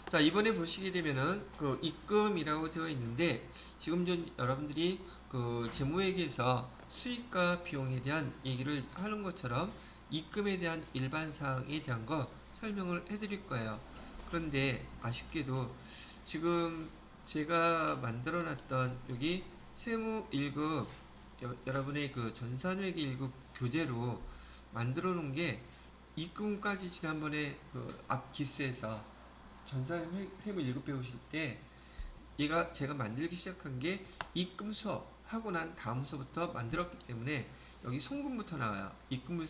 자, 이번에 보시게 되면은 그 입금이라고 되어 있는데 지금 전 여러분들이 그 재무회계에서 수익과 비용에 대한 얘기를 하는 것처럼 입금에 대한 일반 사항에 대한 거 설명을 해드릴 거예요. 그런데 아쉽게도 지금 제가 만들어 놨던 여기 세무 1급 여러분의 그 전산회계 1급 교재로 만들어 놓은 게 입금까지 지난번에 그 앞 기스에서 전산 세무 1급 배우실 때 얘가 제가 만들기 시작한 게 입금 수업 하고 난 다음서부터 만들었기 때문에 여기 송금부터 나와요. 입금에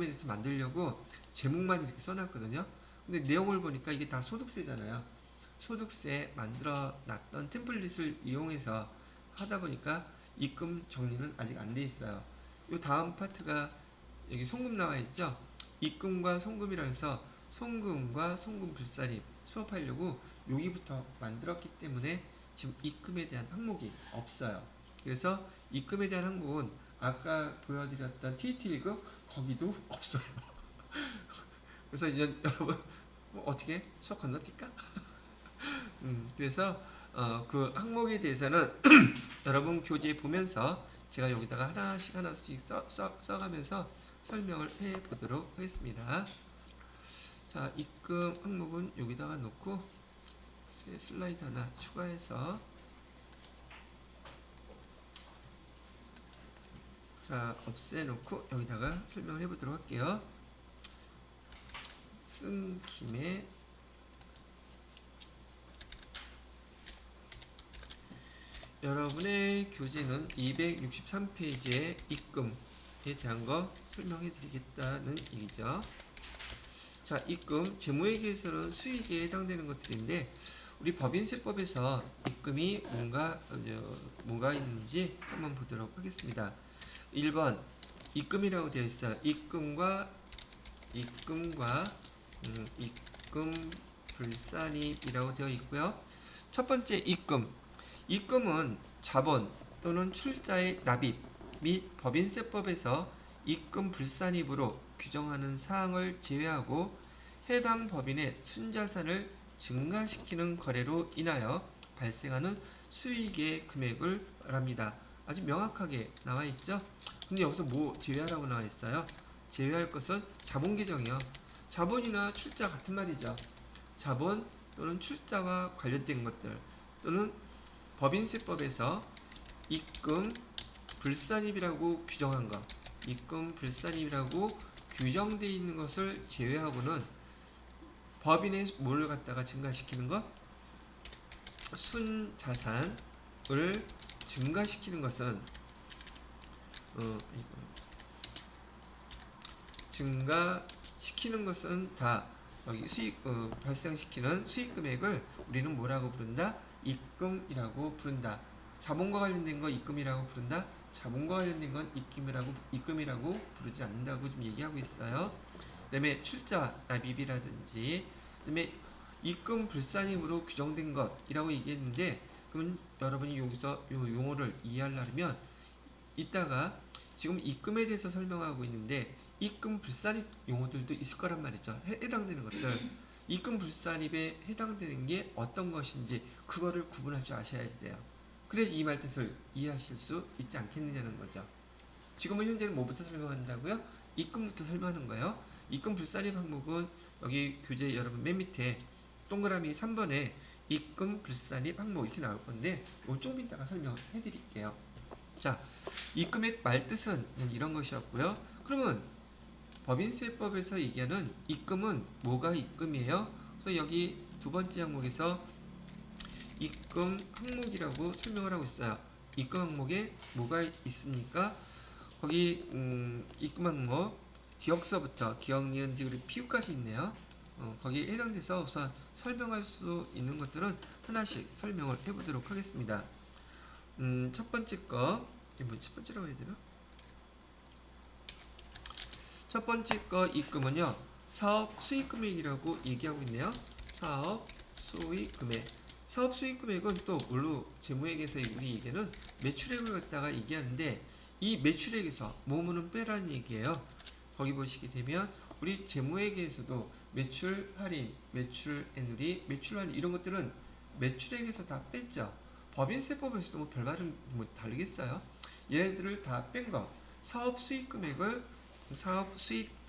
대해서 만들려고 제목만 이렇게 써놨거든요. 근데 내용을 보니까 이게 다 소득세잖아요. 소득세 만들어 놨던 템플릿을 이용해서 하다 보니까 입금 정리는 아직 안 돼 있어요. 이 다음 파트가 여기 송금 나와 있죠. 입금과 송금이라 해서 송금과 송금 불사립 수업하려고 여기부터 만들었기 때문에 지금 입금에 대한 항목이 없어요. 그래서 입금에 대한 항목은 아까 보여드렸던 TT 1급 거기도 없어요. 그래서 이제 여러분 뭐 어떻게 수업 건너뛸까? 그래서 그 항목에 대해서는 여러분 교재 보면서 제가 여기다가 하나씩 써가면서 설명을 해 보도록 하겠습니다. 자, 입금 항목은 여기다가 놓고 새 슬라이드 하나 추가해서 자, 없애놓고 여기다가 설명을 해보도록 할게요. 쓴 김에 여러분의 교재는 263페이지의 입금에 대한 거 설명해 드리겠다는 얘기죠. 자, 입금, 재무회계에서는 수익에 해당되는 것들인데 우리 법인세법에서 입금이 뭔가 있는지 한번 보도록 하겠습니다. 1번 입금이라고 되어 있어요. 입금 불산입이라고 되어 있고요. 첫 번째 입금은 자본 또는 출자의 납입 및 법인세법에서 입금 불산입으로 규정하는 사항을 제외하고 해당 법인의 순자산을 증가시키는 거래로 인하여 발생하는 수익의 금액을 말합니다. 아주 명확하게 나와 있죠? 근데 여기서 뭐 제외하라고 나와 있어요? 제외할 것은 자본 계정이요. 자본이나 출자 같은 말이죠. 자본 또는 출자와 관련된 것들 또는 법인세법에서 입금 불산입이라고 규정한 것, 입금 불산입이라고 규정되어 있는 것을 제외하고는 법인의 뭐를 갖다가 증가시키는 것? 순자산을 증가시키는 것은 증가시키는 것은 다 여기 발생시키는 수익 금액을 우리는 뭐라고 부른다? 입금이라고 부른다. 자본과 관련된 거 입금이라고 부른다. 자본과 관련된 건 입금이라고 부르지 않는다고 좀 얘기하고 있어요. 그다음에 출자 납입이라든지 그다음에 입금 불산입으로 규정된 것이라고 얘기했는데 그럼 여러분이 여기서 이 용어를 이해하려면 이따가 지금 입금에 대해서 설명하고 있는데 입금 불산입 용어들도 있을 거란 말이죠. 해당되는 것들. 입금 불산입에 해당되는 게 어떤 것인지 그거를 구분할 줄 아셔야지 돼요. 그래야지 이 말 뜻을 이해하실 수 있지 않겠느냐는 거죠. 지금은 현재는 뭐부터 설명한다고요? 입금부터 설명하는 거예요. 입금 불산입 항목은 여기 교재 여러분 맨 밑에 동그라미 3번에 입금 불산입 항목 이렇게 나올 건데 이걸 좀 이따가 설명해 드릴게요. 자, 입금의 말뜻은 이런 것이었고요. 그러면 법인세법에서 얘기하는 입금은 뭐가 입금이에요? 그래서 여기 두 번째 항목에서 입금 항목이라고 설명을 하고 있어요. 입금 항목에 뭐가 있습니까? 거기 입금 항목 기억서부터 기억, 니은, 디귿, 피읍까지 있네요. 거기에 해당돼서 우선 설명할 수 있는 것들은 하나씩 설명을 해보도록 하겠습니다. 첫 번째 거, 이거 뭐 첫 번째라고 해야 되나? 첫 번째 거 입금은요, 사업 수익 금액이라고 얘기하고 있네요. 사업 수익 금액. 사업 수익 금액은 또 물론 재무회계에서 우리 얘기는 매출액을 갖다가 얘기하는데 이 매출액에서 뭐뭐는 빼라는 얘기예요. 거기 보시게 되면 우리 재무회계에서도 매출 할인, 매출 애누리, 매출 할인 이런 것들은 매출액에서 다 뺐죠. 법인세법에서도 뭐 별다른 뭐 다르겠어요. 얘네들을 다 뺀 거. 사업 수익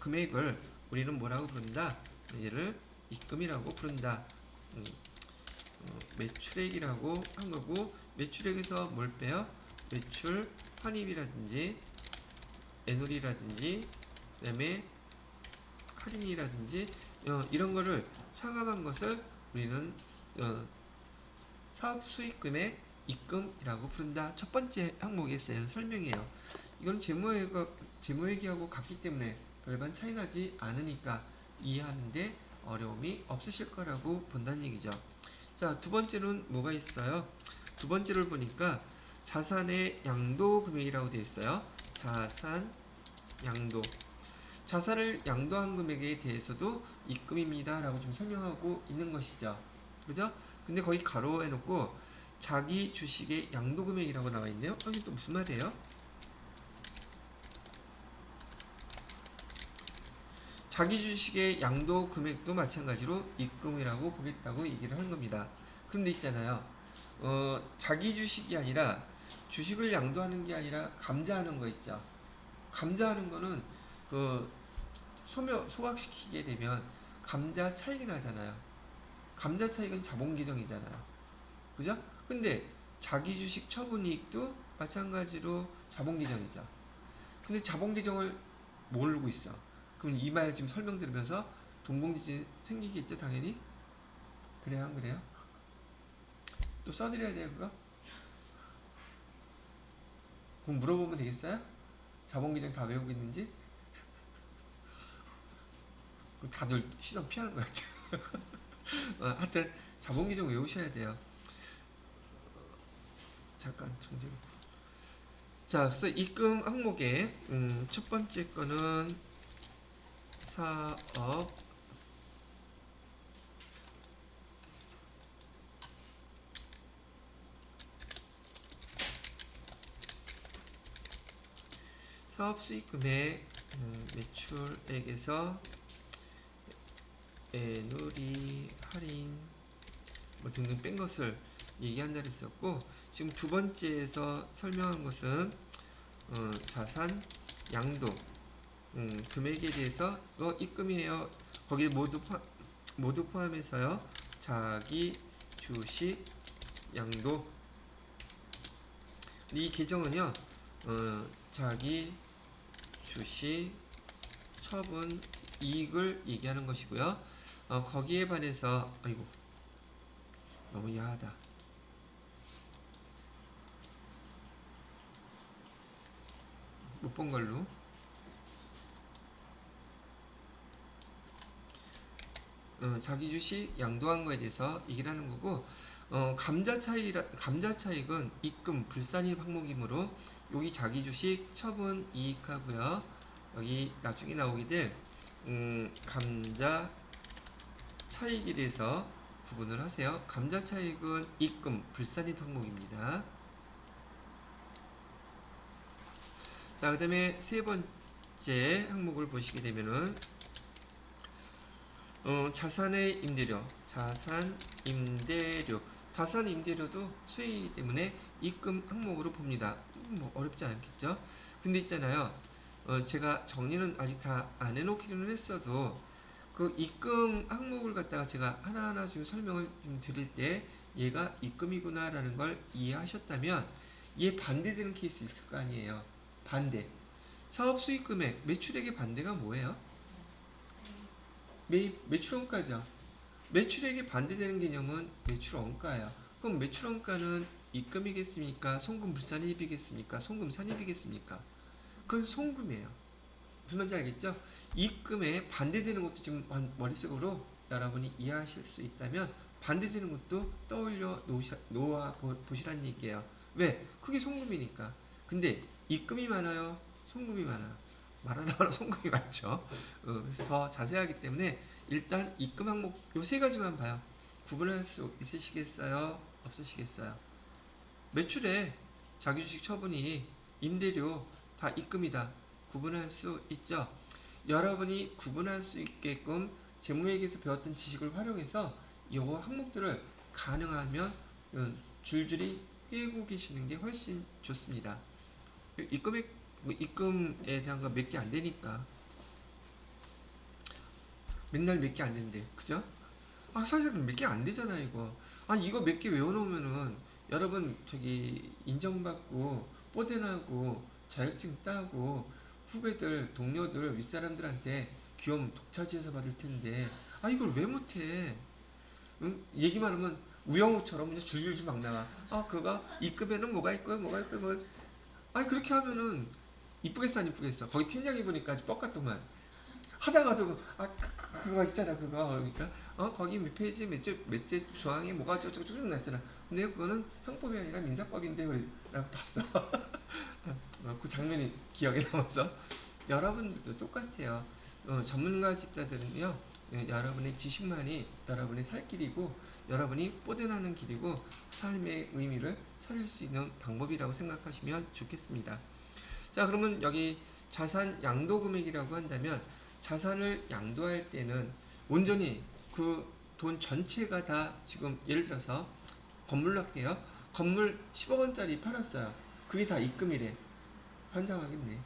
금액을 우리는 뭐라고 부른다? 얘를 입금이라고 부른다. 매출액이라고 한 거고, 매출액에서 뭘 빼요? 매출 환입이라든지 애누리라든지 그다음에 할인이라든지 이런 거를 차감한 것을 우리는 사업 수익 금액 입금이라고 부른다. 첫 번째 항목에 쓰인 설명이에요. 이건 재무회계하고 같기 때문에 별반 차이 나지 않으니까 이해하는데 어려움이 없으실 거라고 본다는 얘기죠. 자, 두 번째는 뭐가 있어요? 두 번째를 보니까 자산의 양도 금액이라고 되어 있어요. 자산 양도. 자산을 양도한 금액에 대해서도 입금입니다 라고 좀 설명하고 있는 것이죠. 그죠? 근데 거기 가로해 놓고 자기 주식의 양도 금액이라고 나와 있네요. 이게 또 무슨 말이에요? 자기 주식의 양도 금액도 마찬가지로 입금이라고 보겠다고 얘기를 하는 겁니다. 근데 있잖아요. 자기 주식이 아니라 주식을 양도하는 게 아니라 감자하는 거 있죠. 감자하는 거는 그 소각시키게 되면 감자 차익이 나잖아요. 감자 차익은 자본 기정이잖아요. 그죠? 근데 자기 주식 처분 이익도 마찬가지로 자본 기정이죠. 근데 자본 기정을 모르고 있어. 그럼 이 말 지금 설명 들으면서 동공지진 생기겠죠, 당연히? 그래요, 안 그래요? 또 써드려야 돼요, 그거? 그럼 물어보면 되겠어요? 자본 기정 다 외우고 있는지? 다들 시선 피하는 거야, 하여튼 자본 기정 외우셔야 돼요. 잠깐 정지. 자, 그래서 입금 항목에 첫 번째 거는 사업 수익 금액 매출액에서 애누리 할인 뭐 등등 뺀 것을 얘기한다 그랬었고, 지금 두 번째에서 설명한 것은 자산 양도 금액에 대해서 이거 입금이에요. 거기 모두 포함해서요. 자기 주식 양도. 이 계정은요. 자기 주식 처분 이익을 얘기하는 것이고요. 거기에 반해서 아이고 너무 야하다. 못 본 걸로. 자기 주식 양도한 거에 대해서 얘기를 하는 거고, 감자 차익은 입금 불산입 항목이므로 여기 자기 주식 처분 이익하고요. 여기 나중에 나오게 될 감자 차익에 대해서 구분을 하세요. 감자 차익은 입금 불산입 항목입니다. 자, 그 다음에 세 번째 항목을 보시게 되면은 자산의 임대료, 자산 임대료도 수익이기 때문에 입금 항목으로 봅니다. 뭐 어렵지 않겠죠? 근데 있잖아요. 제가 정리는 아직 다 안 해놓기는 했어도 그 입금 항목을 갖다가 제가 하나하나 지금 설명을 좀 드릴 때 얘가 입금이구나라는 걸 이해하셨다면 얘 반대되는 케이스 있을 거 아니에요. 반대. 사업 수익 금액, 매출액의 반대가 뭐예요? 매출원가죠. 매출액이 반대되는 개념은 매출원가예요. 그럼 매출원가는 입금이겠습니까? 송금 불산입이겠습니까? 송금 산입이겠습니까? 그건 송금이에요. 무슨 말인지 알겠죠? 입금에 반대되는 것도 지금 머릿속으로 여러분이 이해하실 수 있다면 반대되는 것도 떠올려 놓아 보시란 얘기예요. 왜? 그게 송금이니까. 근데 입금이 많아요? 송금이 많아요? 말 하나로 송금이 많죠. 그래서 더 자세하기 때문에 일단 입금 항목 요 세 가지만 봐요. 구분할 수 있으시겠어요? 없으시겠어요? 매출에 자기주식 처분이 임대료 다 입금이다. 구분할 수 있죠. 여러분이 구분할 수 있게끔 재무회계에서 배웠던 지식을 활용해서 이 항목들을 가능하면 줄줄이 꿰고 계시는 게 훨씬 좋습니다. 입금에 대한 거 몇 개 안 되니까 맨날 몇 개 안 된대, 그죠? 사실 몇 개 안 되잖아 이거. 이거 몇 개 외워놓으면은 여러분 저기 인정받고 뽀대나고 자격증 따고 후배들 동료들 윗사람들한테 귀여움 독차지해서 받을 텐데 이걸 왜 못해? 응? 얘기만 하면 우영우처럼 그냥 줄줄줄 막 나와. 그거 이급에는 뭐가 있고요, 뭐가 있고요, 뭐. 그렇게 하면은 이쁘겠어 안 이쁘겠어? 거기 팀장이 보니까 아주 뻑같더만. 하다가도 그거 있잖아 그거. 그러니까 거기 몇 페이지 몇째 조항이 뭐가 쭉쭉쭉 났잖아. 근데 그거는 형법이 아니라 민사법인데 라고 봤어. 그 장면이 기억에 남아서. 여러분들도 똑같아요. 전문가 집단들은요, 여러분의 지식만이 여러분의 살 길이고 여러분이 뽀대나는 길이고 삶의 의미를 찾을 수 있는 방법이라고 생각하시면 좋겠습니다. 자, 그러면 여기 자산 양도 금액이라고 한다면 자산을 양도할 때는 온전히 그 돈 전체가 다 지금 예를 들어서 건물로 할게요. 건물 10억 원짜리 팔았어요. 그게 다 입금이래. 환장하겠네.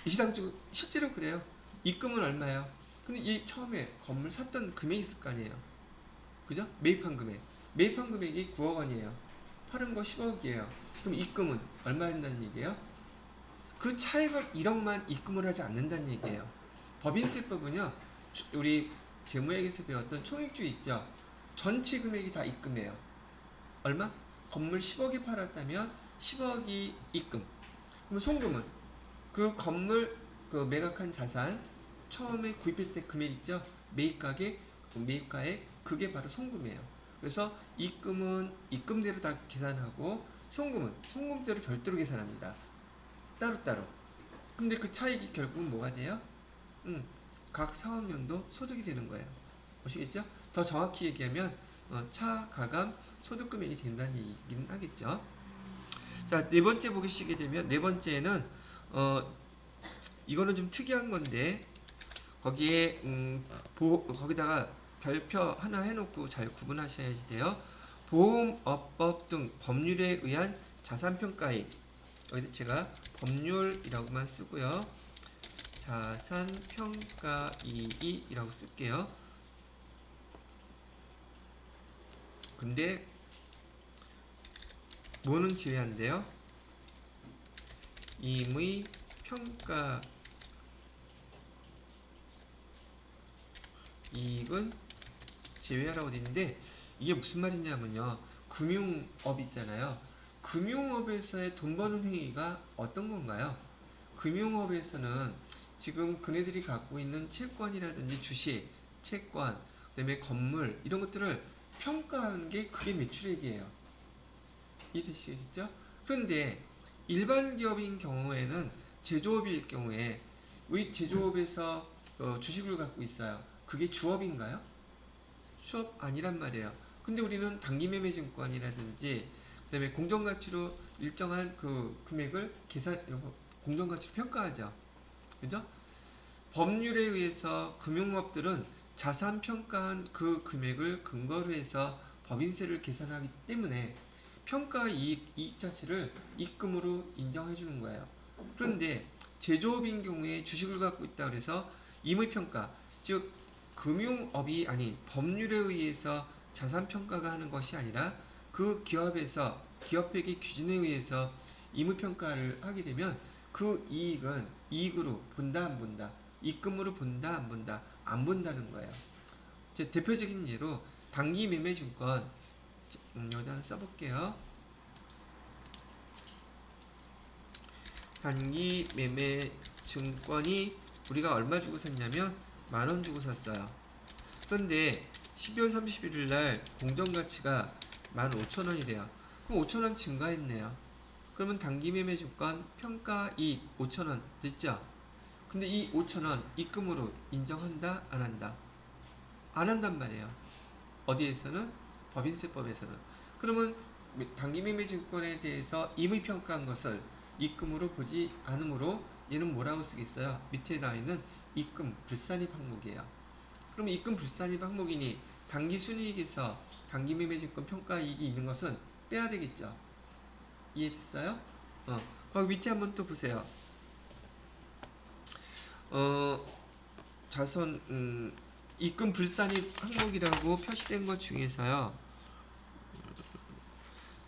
이 시장 쪽 실제로 그래요. 입금은 얼마예요? 근데 이 처음에 건물 샀던 금액이 있을 거 아니에요. 그죠? 매입한 금액. 매입한 금액이 9억 원이에요. 팔은 거 10억이에요. 그럼 입금은 얼마 한다는 얘기예요? 그 차액을 1억만 입금을 하지 않는다는 얘기예요. 법인세법은요, 우리 재무회계에서 배웠던 총액주 있죠? 전체 금액이 다 입금이에요. 얼마? 건물 10억이 팔았다면 10억이 입금. 그럼 송금은 그 건물 그 매각한 자산 처음에 구입할 때 금액 있죠? 매입가액, 매입가액 그게 바로 송금이에요. 그래서 입금은 입금대로 다 계산하고 송금은 송금대로 별도로 계산합니다. 따로따로. 근데 그 차익이 결국은 뭐가 돼요? 각 사업연도 소득이 되는 거예요. 보시겠죠? 더 정확히 얘기하면 차가감 소득금액이 된다는 얘기는 하겠죠. 자, 네 번째 보시게 되면 네 번째는 이거는 좀 특이한 건데 거기에 거기다가 별표 하나 해놓고 잘 구분하셔야지 돼요. 보험업법 등 법률에 의한 자산평가액. 여기 제가 법률이라고만 쓰고요. 자산평가이익이라고 쓸게요. 근데 뭐는 제외한대요? 임의 평가 이익은 제외하라고 되어 있는데 이게 무슨 말이냐면요. 금융업 있잖아요. 금융업에서의 돈 버는 행위가 어떤 건가요? 금융업에서는 지금 그네들이 갖고 있는 채권이라든지 주식, 채권, 그 다음에 건물 이런 것들을 평가하는 게 그게 매출액이에요. 이해되시겠죠? 그런데 일반 기업인 경우에는 제조업일 경우에 우리 제조업에서 주식을 갖고 있어요. 그게 주업인가요? 수업 아니란 말이에요. 근데 우리는 단기매매증권이라든지 그다음에 공정가치로 일정한 그 금액을 공정가치로 평가하죠. 그죠? 법률에 의해서 금융업들은 자산 평가한 그 금액을 근거로 해서 법인세를 계산하기 때문에 평가 이익 자체를 입금으로 인정해 주는 거예요. 그런데 제조업인 경우에 주식을 갖고 있다 그래서 임의평가, 즉 금융업이 아닌 법률에 의해서 자산평가가 하는 것이 아니라 그 기업에서 기업회계 기준에 의해서 임의평가를 하게 되면 그 이익은 이익으로 본다 안 본다, 입금으로 본다 안 본다, 안 본다는 거예요. 제 대표적인 예로 단기매매증권 여기다 하나 써볼게요. 단기매매증권이 우리가 얼마 주고 샀냐면 10,000원 주고 샀어요. 그런데 12월 31일 날 공정가치가 15,000원이래요. 그럼 5,000원 증가했네요. 그러면 단기매매증권 평가이익 5,000원 됐죠? 근데 이 5,000원 입금으로 인정한다? 안 한다? 안 한단 말이에요. 어디에서는? 법인세법에서는. 그러면 단기매매증권에 대해서 임의평가한 것을 입금으로 보지 않으므로 얘는 뭐라고 쓰겠어요? 밑에 나와 있는 입금 불산입 항목이에요. 그럼 입금 불산입 항목이니 당기 순이익에서 당기 매매증권 평가이익이 있는 것은 빼야 되겠죠. 이해됐어요? 거기 밑에 한번 또 보세요. 자선 입금 불산입 항목이라고 표시된 것 중에서요.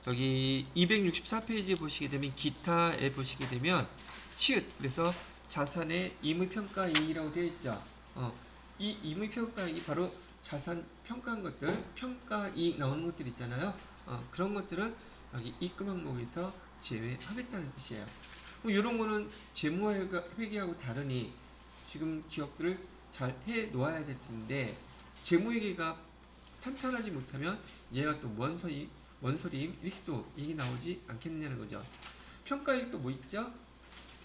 여기 264페이지에 보시게 되면 기타에 보시게 되면 치읓 그래서 자산의 임의평가이익이라고 되어 있죠. 이 임의평가이익이 바로 자산 평가한 것들, 평가이익 나오는 것들 있잖아요. 그런 것들은 여기 입금 항목에서 제외하겠다는 뜻이에요. 이런 거는 재무회계하고 다르니 지금 기업들을 잘 해 놓아야 될 텐데 재무회계가 탄탄하지 못하면 얘가 또 원소리임 이렇게 또 얘기 나오지 않겠느냐는 거죠. 평가이익도 뭐 있죠?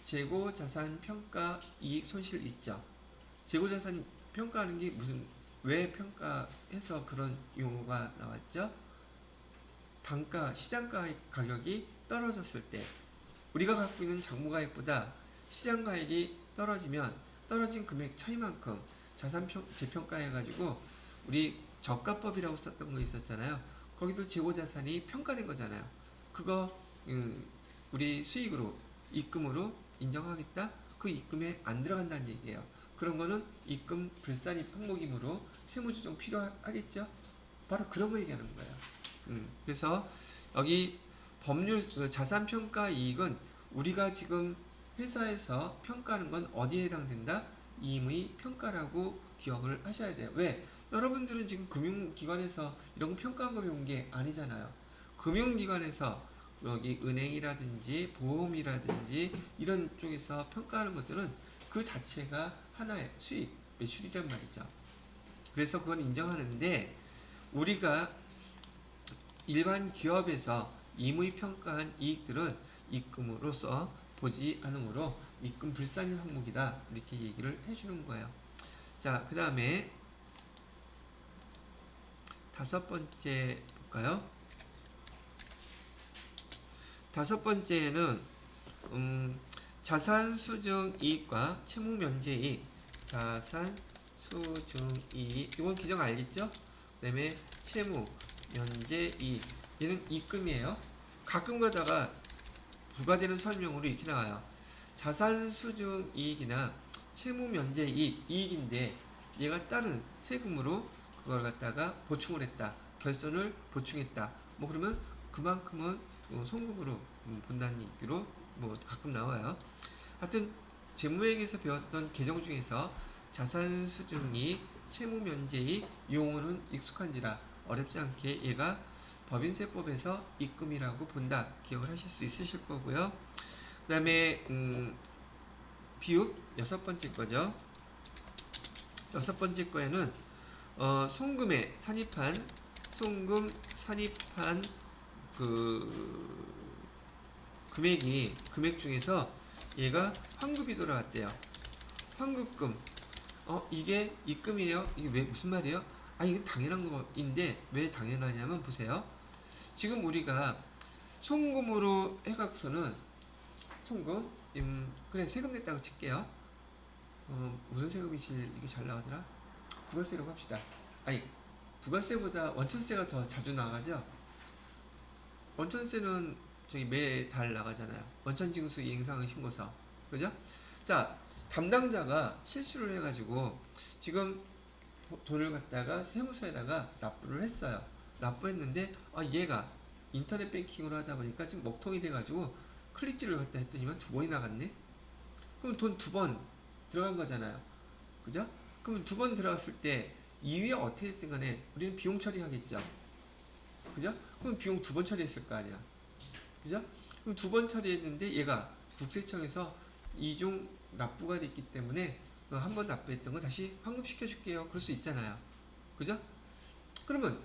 재고자산 평가 이익 손실 있죠. 재고자산 평가하는 게 왜 평가해서 그런 용어가 나왔죠? 단가 시장가 가격이 떨어졌을 때 우리가 갖고 있는 장부가액보다 시장가액이 떨어지면 떨어진 금액 차이만큼 자산 재평가해가지고 우리 저가법이라고 썼던 거 있었잖아요. 거기도 재고자산이 평가된 거잖아요. 그거 우리 수익으로 입금으로 인정하겠다? 그 입금에 안 들어간다는 얘기예요. 그런 거는 입금 불산입 항목이므로 세무조정 필요하겠죠? 바로 그런 거 얘기하는 거예요. 그래서 여기 법률 자산평가 이익은 우리가 지금 회사에서 평가하는 건 어디에 해당된다? 임의 평가라고 기억을 하셔야 돼요. 왜? 여러분들은 지금 금융기관에서 이런 거 평가한 거 배운 게 아니잖아요. 금융기관에서 여기 은행이라든지 보험이라든지 이런 쪽에서 평가하는 것들은 그 자체가 하나의 수익, 매출이란 말이죠. 그래서 그건 인정하는데 우리가 일반 기업에서 임의 평가한 이익들은 입금으로서 보지 않으므로 입금 불산입 항목이다 이렇게 얘기를 해주는 거예요. 자, 그 다음에 5번째 볼까요? 5번째는 자산 수증 이익과 채무 면제 이익, 자산 수증 이익 이건 기정 알겠죠? 그 다음에 채무 면제 이익 얘는 입금이에요. 가끔 가다가 부과되는 설명으로 이렇게 나와요. 자산 수증 이익이나 채무 면제 이익인데 얘가 다른 세금으로 그걸 갖다가 보충을 했다. 결손을 보충했다. 뭐 그러면 그만큼은 송금으로 본다는 얘기로 뭐 가끔 나와요. 하여튼 재무회계에서 배웠던 개정 중에서 자산 수증이 채무 면제이 용어는 익숙한지라 어렵지 않게 얘가 법인세법에서 입금이라고 본다. 기억을 하실 수 있으실 거고요. 그 다음에 비읍 6번째 거죠. 6번째 거에는 송금 산입한 그 금액 중에서 얘가 환급이 돌아왔대요. 환급금. 이게 입금이에요? 이게 왜 무슨 말이에요? 이건 당연한 거인데 왜 당연하냐면 보세요. 지금 우리가 송금으로 해갖고서는 송금 그래 세금 냈다고 칠게요. 무슨 세금이 이게 잘 나가더라? 부가세라고 합시다. 부가세보다 원천세가 더 자주 나가죠. 원천세는 저기 매달 나가잖아요. 원천징수 이행사항 신고서. 그죠? 자, 담당자가 실수를 해가지고 지금 돈을 갖다가 세무서에다가 납부를 했어요. 납부했는데 얘가 인터넷 뱅킹으로 하다 보니까 지금 먹통이 돼가지고 클릭질을 갖다 했더니만 2번이 나갔네. 그럼 돈 2번 들어간 거잖아요. 그죠? 그럼 2번 들어갔을 때 이후에 어떻게 됐든 간에 우리는 비용 처리하겠죠. 그죠? 그럼 비용 2번 처리했을 거 아니야. 그죠? 그럼 2번 처리했는데 얘가 국세청에서 이중 납부가 됐기 때문에 한 번 납부했던 거 다시 환급시켜줄게요. 그럴 수 있잖아요. 그죠? 그러면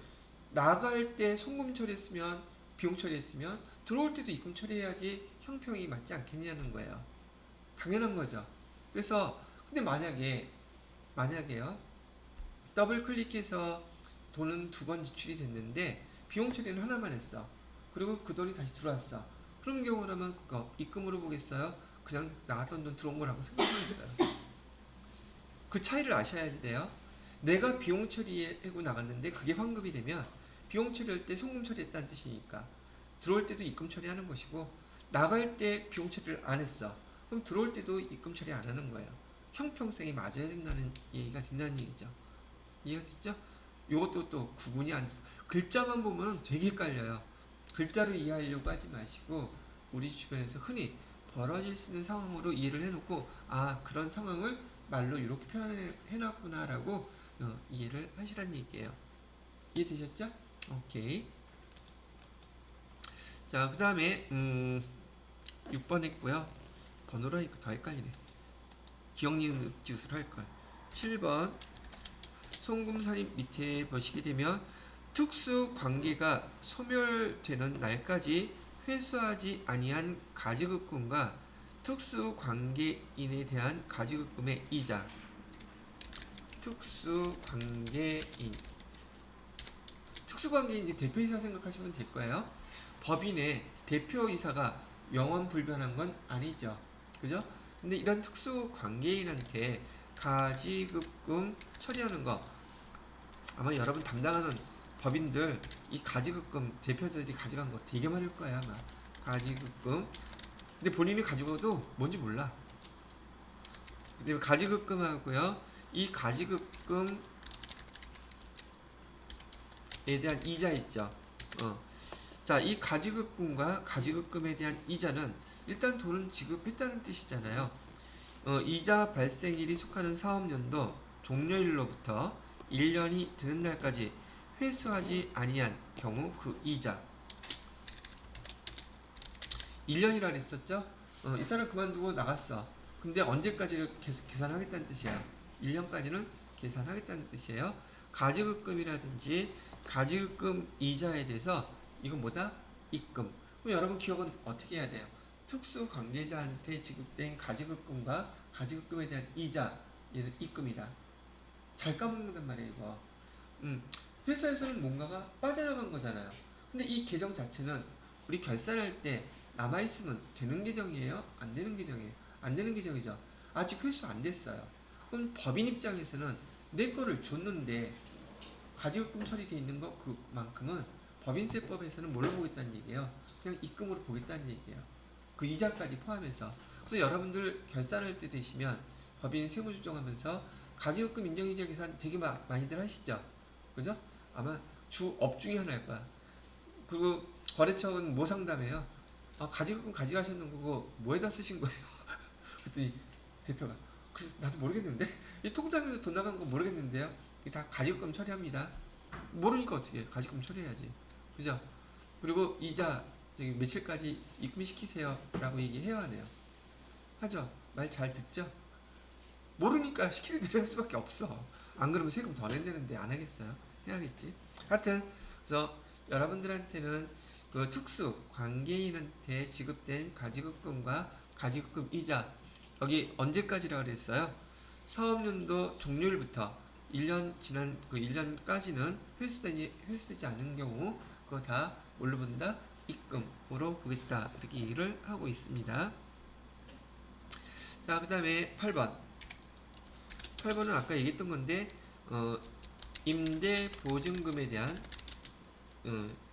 나갈 때 송금 처리했으면 비용 처리했으면 들어올 때도 입금 처리해야지 형평이 맞지 않겠냐는 거예요. 당연한 거죠. 그래서 근데 만약에요 더블 클릭해서 돈은 2번 지출이 됐는데 비용 처리는 하나만 했어. 그리고 그 돈이 다시 들어왔어. 그런 경우라면 그거 입금으로 보겠어요? 그냥 나갔던 돈 들어온 거라고 생각하겠어요. 그 차이를 아셔야지 돼요. 내가 비용 처리하고 나갔는데 그게 환급이 되면 비용 처리할 때 송금 처리했다는 뜻이니까 들어올 때도 입금 처리하는 것이고 나갈 때 비용 처리를 안 했어. 그럼 들어올 때도 입금 처리 안 하는 거예요. 형평성이 맞아야 된다는 얘기가 된다는 얘기죠. 이해가 됐죠? 이것도 또 구분이 안 돼서 글자만 보면 되게 헷갈려요. 글자로 이해하려고 하지 마시고 우리 주변에서 흔히 벌어질 수 있는 상황으로 이해를 해놓고 아 그런 상황을 말로 이렇게 표현해놨구나 라고 이해를 하시라는 얘기예요. 이해되셨죠? 오케이. 자 그 다음에 6번 했고요. 번호로 하니까 더 헷갈리네. 기억 니은 읍지우스로 할걸. 7번 송금살인 밑에 보시게 되면 특수 관계가 소멸되는 날까지 회수하지 아니한 가지급금과 특수 관계인에 대한 가지급금의 이자. 특수 관계인. 특수 관계인 이제 대표이사 생각하시면 될 거예요. 법인의 대표이사가 명원 불변한 건 아니죠. 그죠? 근데 이런 특수 관계인한테 가지급금 처리하는 거 아마 여러분 담당하는 법인들 이 가지급금 대표자들이 가져간 거 되게 많을 거야 아마. 가지급금 근데 본인이 가지고도 뭔지 몰라. 근데 가지급금하고요 이 가지급금에 대한 이자 있죠. 자, 이 가지급금과 가지급금에 대한 이자는 일단 돈은 지급했다는 뜻이잖아요. 이자 발생일이 속하는 사업년도 종료일로부터 1년이 되는 날까지 회수하지 아니한 경우 그 이자 1년이라 그랬었죠? 이 사람 그만두고 나갔어. 근데 언제까지 계산하겠다는 뜻이야. 1년까지는 계산하겠다는 뜻이에요. 가지급금이라든지 가지급금 이자에 대해서 이건 뭐다? 입금. 그럼 여러분 기억은 어떻게 해야 돼요? 특수 관계자한테 지급된 가지급금과 가지급금에 대한 이자 얘는 입금이다. 잘 까먹는단 말이에요 이거. 회사에서는 뭔가가 빠져나간 거잖아요. 근데 이 계정 자체는 우리 결산할 때 남아있으면 되는 계정이에요? 안 되는 계정이에요? 안 되는 계정이죠. 아직 회수 안 됐어요. 그럼 법인 입장에서는 내 거를 줬는데 가지급금 처리되어 있는 거 그만큼은 법인세법에서는 뭘로 보겠다는 얘기예요? 그냥 입금으로 보겠다는 얘기예요. 그 이자까지 포함해서. 그래서 여러분들 결산할 때 되시면 법인 세무조정하면서 가지급금 인정이자 계산 되게 많이들 하시죠? 그죠? 아마 주업 중에 하나일 거야. 그리고 거래처는 뭐 상담해요? 아, 가지급금 가져가셨는 거고 뭐에다 쓰신 거예요? 그랬더니 대표가 나도 모르겠는데 이 통장에서 돈 나간 거 모르겠는데요. 이게 다 가지급금 처리합니다. 모르니까 어떻게 해? 가지급금 처리해야지. 그죠? 그리고 이자 저기 며칠까지 입금시키세요 라고 얘기해야 하네요. 하죠? 말 잘 듣죠? 모르니까 시키는 대로 할 수밖에 없어. 안 그러면 세금 더 낸다는데 안 하겠어요? 해야겠지. 하여튼 그래서 여러분들한테는 그 특수 관계인한테 지급된 가지급금과 가지급금 이자 여기 언제까지라고 그랬어요? 사업연도 종료일부터 1년 지난 그 1년까지는 회수되지 않은 경우 그거 다 뭘로 본다? 입금으로 보겠다. 이렇게 얘기를 하고 있습니다. 자, 그 다음에 8번. 8번은 아까 얘기했던 건데 임대보증금에 대한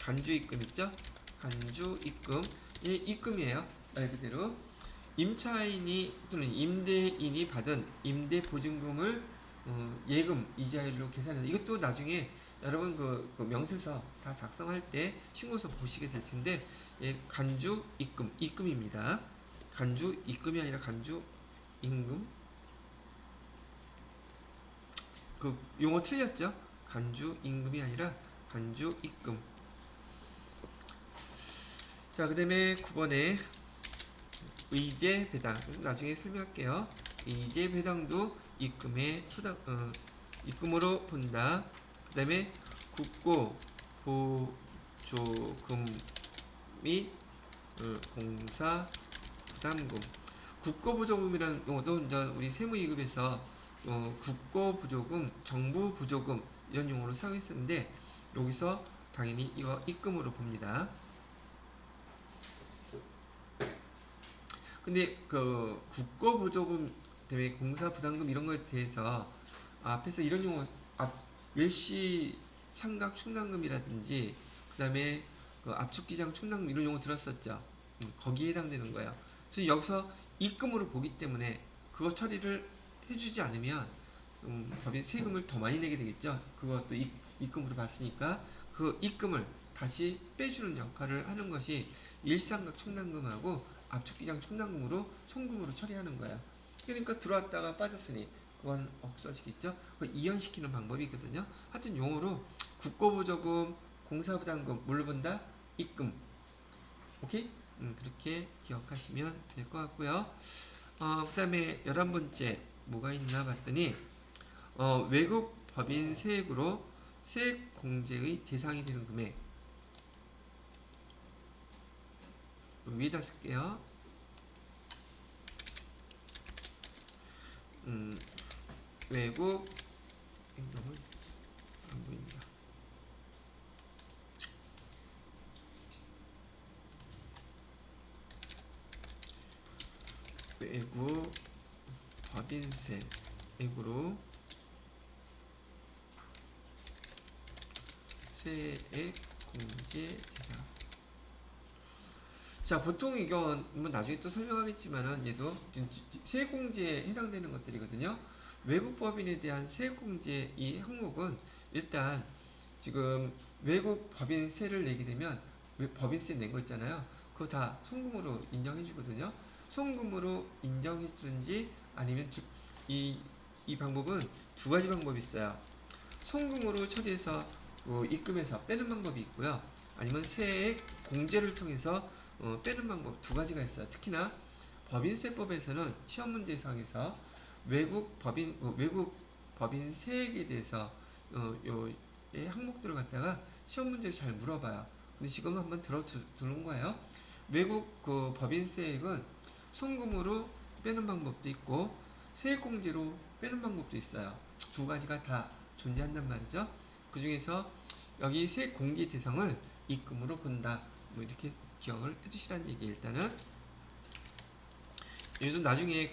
간주입금 있죠? 간주입금. 이 입금이에요. 말 그대로 임차인이 또는 임대인이 받은 임대보증금을 예금 이자율로 계산해서 이것도 나중에 여러분 그 명세서 다 작성할 때 신고서 보시게 될 텐데 예, 간주 입금입니다. 간주 입금이 아니라 간주 임금. 그 용어 틀렸죠? 간주 임금이 아니라 간주 입금. 자, 그 다음에 9번에 의제 배당. 나중에 설명할게요. 의제 배당도 입금으로 본다. 그 다음에 국고 보조금 및 공사 부담금. 국고 보조금이라는 용어도 이제 우리 세무이급에서 국고 보조금, 정부 보조금 이런 용어로 사용했었는데 여기서 당연히 이거 입금으로 봅니다. 근데 국고 보조금 때문에 공사 부담금 이런 거에 대해서 앞에서 이런 용어 일시 상각 충당금이라든지 그다음에 그 압축기장 충당금 이런 용어 들었었죠. 거기에 해당되는 거예요. 그래서 여기서 입금으로 보기 때문에 그거 처리를 해주지 않으면 법인 세금을 더 많이 내게 되겠죠. 그것도 입금으로 봤으니까 그 입금을 다시 빼주는 역할을 하는 것이 일상각 충당금하고 압축기장 충당금으로 송금으로 처리하는 거예요. 그러니까 들어왔다가 빠졌으니 그건 없어지겠죠. 그걸 이연시키는 방법이 있거든요. 하여튼 용어로 국고보조금, 공사부담금, 뭘 본다? 입금. 오케이? 그렇게 기억하시면 될 것 같고요. 그 다음에 11번째 뭐가 있나 봤더니 외국 법인 세액으로 세액 공제의 대상이 되는 금액 위에다 쓸게요. 외국 행동은 안 보입니다. 외국 법인세액으로 세액 공제 대상. 자, 보통 이건 뭐 나중에 또 설명하겠지만은 얘도 세액 공제에 해당되는 것들이거든요. 외국 법인에 대한 세액 공제 이 항목은 일단 지금 외국 법인세를 내게 되면 법인세 낸 거 있잖아요. 그거 다 송금으로 인정해 주거든요. 송금으로 인정해 주든지 아니면 이 방법은 두 가지 방법이 있어요. 송금으로 처리해서 입금해서 빼는 방법이 있고요. 아니면 세액 공제를 통해서 빼는 방법 두 가지가 있어요. 특히나 법인세법에서는 시험 문제상에서 외국 법인 세액에 대해서 요 항목들을 갖다가 시험 문제를 잘 물어봐요. 근데 지금 한번 들어두는 거예요. 외국 그 법인세액은 송금으로 빼는 방법도 있고 세액공제로 빼는 방법도 있어요. 두 가지가 다 존재한단 말이죠. 그 중에서 여기 세액공제 대상을 입금으로 본다. 뭐 이렇게 기억을 해주시라는 얘기. 일단은 요즘 나중에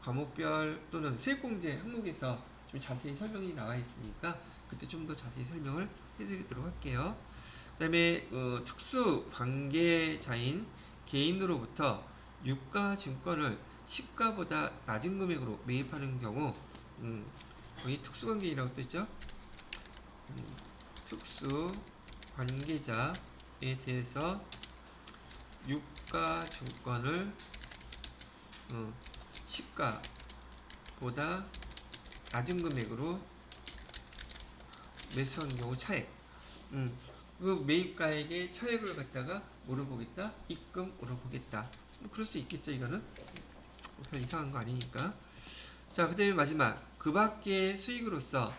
과목별 또는 세액공제 항목에서 좀 자세히 설명이 나와 있으니까 그때 좀 더 자세히 설명을 해드리도록 할게요. 그 다음에 특수 관계자인 개인으로부터 유가증권을 시가보다 낮은 금액으로 매입하는 경우 여기 특수관계인이라고 떠있죠. 특수관계자에 대해서 유가증권을 시가보다 낮은 금액으로 매수한 경우 차액. 그 매입가액의 차액을 갖다가 뭐로 보겠다? 입금으로 보겠다. 뭐 그럴 수 있겠죠. 이거는 별 이상한 거 아니니까. 자, 그 다음에 마지막 그 밖의 수익으로서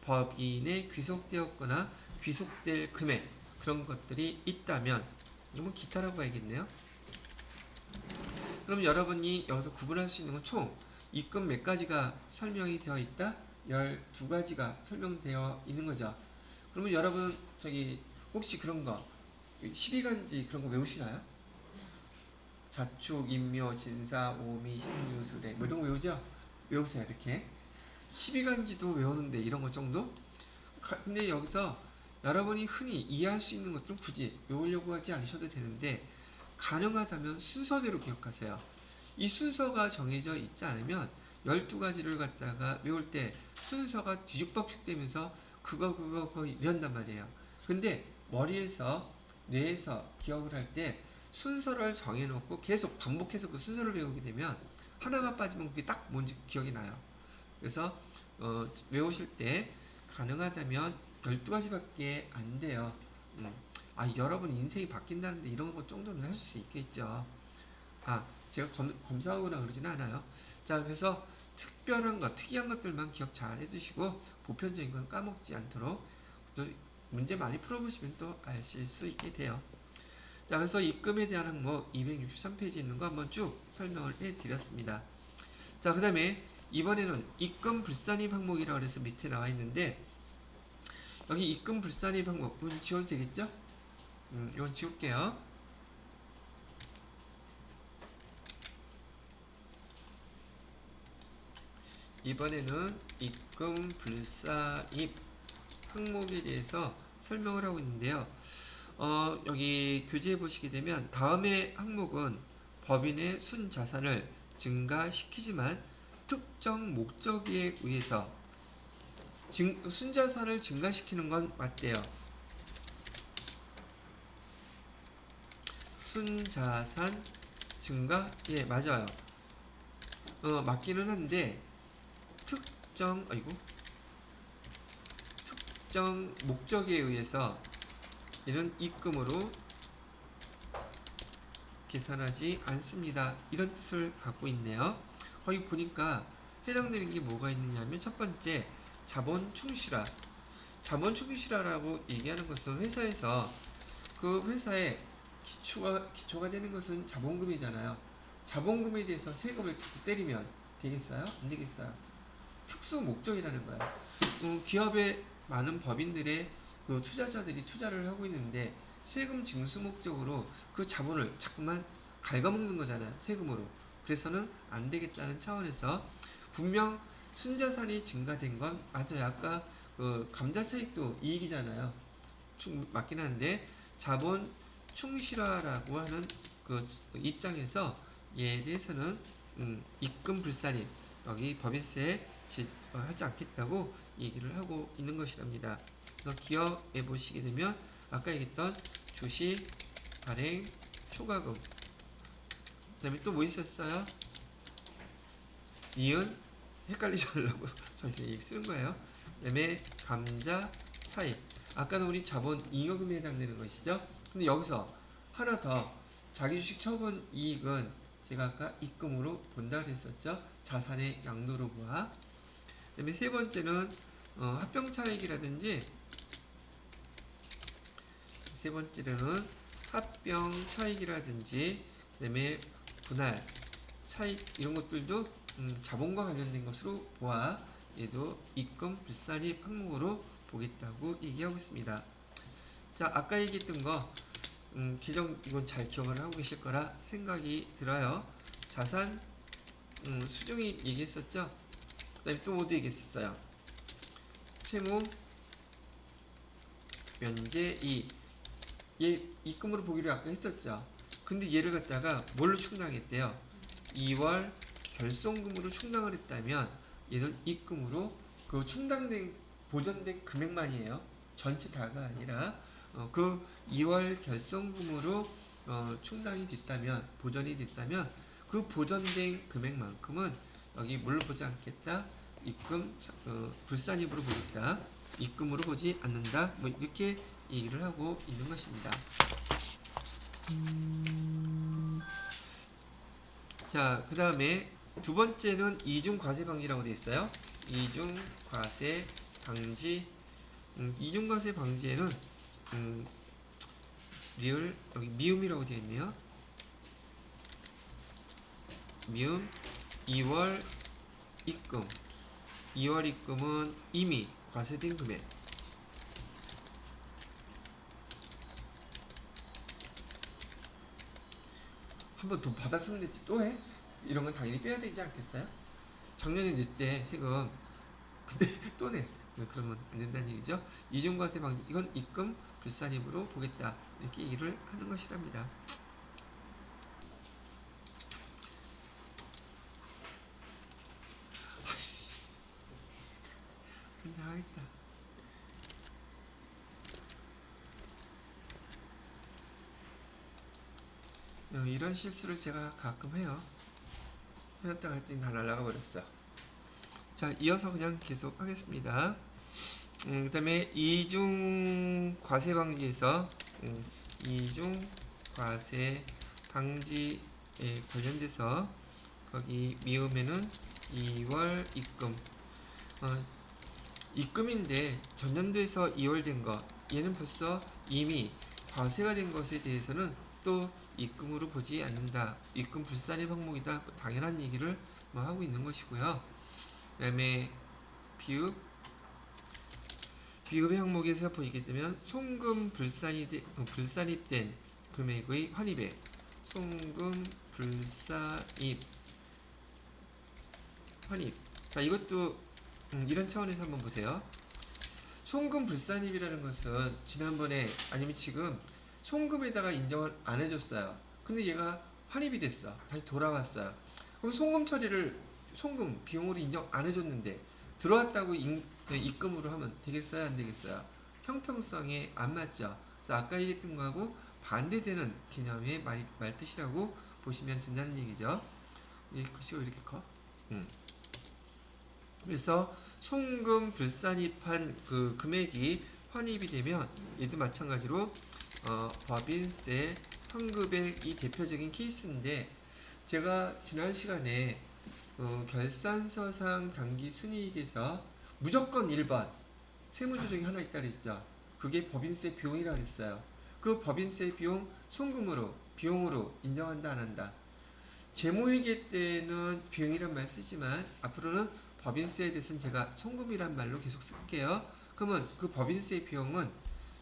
법인에 귀속되었거나 귀속될 금액 그런 것들이 있다면 이건 기타라고 봐야겠네요. 그럼 여러분이 여기서 구분할 수 있는 건 총 입금 몇 가지가 설명이 되어 있다? 12가지가 설명되어 있는 거죠. 그러면 여러분 혹시 그런 거 12간지 그런 거 외우시나요? 자축, 인묘, 진사, 오미, 신유, 수레 뭐 이런 거 외우죠? 외우세요. 이렇게 12간지도 외우는데 이런 것 정도? 근데 여기서 여러분이 흔히 이해할 수 있는 것들은 굳이 외우려고 하지 않으셔도 되는데 가능하다면 순서대로 기억하세요. 이 순서가 정해져 있지 않으면 12가지를 갖다가 외울 때 순서가 뒤죽박죽 되면서 그거 이런단 말이에요. 근데 머리에서 뇌에서 기억을 할 때 순서를 정해놓고 계속 반복해서 그 순서를 외우게 되면 하나가 빠지면 그게 딱 뭔지 기억이 나요. 그래서 외우실 때 가능하다면 12가지밖에 안 돼요. 여러분 인생이 바뀐다는데 이런 것 정도는 하실 수 있겠죠. 제가 검사하거나 그러진 않아요. 자, 그래서 특별한 것, 특이한 것들만 기억 잘 해두시고 보편적인 건 까먹지 않도록 또 문제 많이 풀어보시면 또 아실 수 있게 돼요. 자, 그래서 입금에 대한 항목 263페이지 있는 거 한번 쭉 설명을 해드렸습니다. 자, 그 다음에 이번에는 입금 불산입 항목이라고 해서 밑에 나와 있는데 여기 입금 불산입 항목 이건 지워도 되겠죠? 이건 지울게요. 이번에는 입금 불사입 항목에 대해서 설명을 하고 있는데요. 여기 교재에 보시게 되면 다음의 항목은 법인의 순자산을 증가시키지만 특정 목적에 의해서 순자산을 증가시키는 건 맞대요. 순자산 증가? 예, 맞아요. 맞기는 한데 특정 목적에 의해서 이는 입금으로 계산하지 않습니다. 이런 뜻을 갖고 있네요. 거기 보니까 해당되는 게 뭐가 있느냐면 첫 번째 자본 충실화. 자본 충실화라고 얘기하는 것은 회사에서 그 회사의 기초가 되는 것은 자본금이잖아요. 자본금에 대해서 세금을 때리면 되겠어요? 안 되겠어요? 특수 목적이라는 거야. 기업의 많은 법인들의 그 투자자들이 투자를 하고 있는데 세금 징수 목적으로 그 자본을 자꾸만 갉아먹는 거잖아요. 세금으로. 그래서는 안 되겠다는 차원에서 분명 순자산이 증가된 건 맞아요. 아까 그 감자 차익도 이익이잖아요. 맞긴 한데 자본 충실화라고 하는 그 입장에서 얘에 대해서는 입금 불산입 여기 법인세 하지 않겠다고 얘기를 하고 있는 것이랍니다. 그래서 기업에 보시게 되면 아까 얘기했던 주식, 발행, 초과금 그 다음에 또 뭐 있었어요? 이은 헷갈리지 않으려고 저희가 얘기 쓰는 거예요. 그 다음에 감자, 차익 아까는 우리 자본 잉여금에 해당되는 것이죠. 근데 여기서 하나 더 자기주식 처분 이익은 제가 아까 입금으로 본다 그랬었죠. 자산의 양도로 보아. 그 다음에 세 번째는 합병차익이라든지 세 번째로는 합병차익이라든지 그 다음에 분할 차익 이런 것들도 자본과 관련된 것으로 보아 얘도 입금 불산입 항목으로 보겠다고 얘기하고 있습니다. 자, 아까 얘기했던 거 이건 잘 기억을 하고 계실 거라 생각이 들어요. 자산 수중이 얘기했었죠. 그 다음에 또 모두 얘기했었어요. 채무 면제이 얘 입금으로 보기로 아까 했었죠. 근데 얘를 갖다가 뭘로 충당했대요? 2월 결손금으로 충당을 했다면 얘는 입금으로 그 충당된 보전된 금액만이에요. 전체 다가 아니라 그 2월 결손금으로 충당이 됐다면 보전이 됐다면 그 보전된 금액만큼은 여기 뭘로 보지 않겠다. 입금 불산입으로 보겠다. 입금으로 보지 않는다. 뭐 이렇게 얘기를 하고 있는 것입니다. 자, 그 다음에 두 번째는 이중과세 방지라고 되어 있어요. 이중과세 방지. 이중과세 방지에는 리을 여기 미음이라고 되어 있네요. 미음 2월 입금. 2월 입금은 이미 과세된 금액. 한번 돈 받았으면 또 해? 이런 건 당연히 빼야 되지 않겠어요? 작년에 냈대 세금. 근데 또 내. 그러면 안 된다는 얘기죠. 이중과세 방지 이건 입금 불산입으로 보겠다 이렇게 얘기를 하는 것이랍니다. 긴장하겠다. 이런 실수를 제가 가끔 해요. 해놨다가 했더니 다 날아가 버렸어. 자, 이어서 그냥 계속 하겠습니다. 그 다음에 이중 과세 방지에서 이중 과세 방지에 관련돼서 거기 미음에는 2월 입금 입금인데 전년도에서 2월 된 거 얘는 벌써 이미 과세가 된 것에 대해서는 또 입금으로 보지 않는다. 입금 불산입 항목이다. 당연한 얘기를 하고 있는 것이고요. 그 다음에 비읍의 항목에서 보이게 되면 송금 불산입된 금액의 환입액 송금 불산입 환입 자, 이것도 이런 차원에서 한번 보세요. 송금 불산입이라는 것은 지난번에 아니면 지금 송금에다가 인정을 안 해줬어요. 근데 얘가 환입이 됐어. 다시 돌아왔어요. 그럼 송금 처리를 송금 비용으로 인정 안 해줬는데 들어왔다고 입금으로 하면 되겠어요? 안 되겠어요? 형평성에 안 맞죠. 그래서 아까 얘기했던 거하고 반대되는 개념의 말뜻이라고 보시면 된다는 얘기죠. 이 글씨가 왜 이렇게 커? 그래서 송금 불산입한 그 금액이 환입이 되면 얘도 마찬가지로 법인세 환급액이 대표적인 케이스인데, 제가 지난 시간에 결산서상 당기 순이익에서 무조건 1번 세무조정이 하나 있다 그랬죠. 그게 법인세 비용이라고 그랬어요. 그 법인세 비용 송금으로 비용으로 인정한다 안 한다. 재무회계 때는 비용이란 말 쓰지만 앞으로는 법인세에 대해서는 제가 송금이란 말로 계속 쓸게요. 그러면 그 법인세 비용은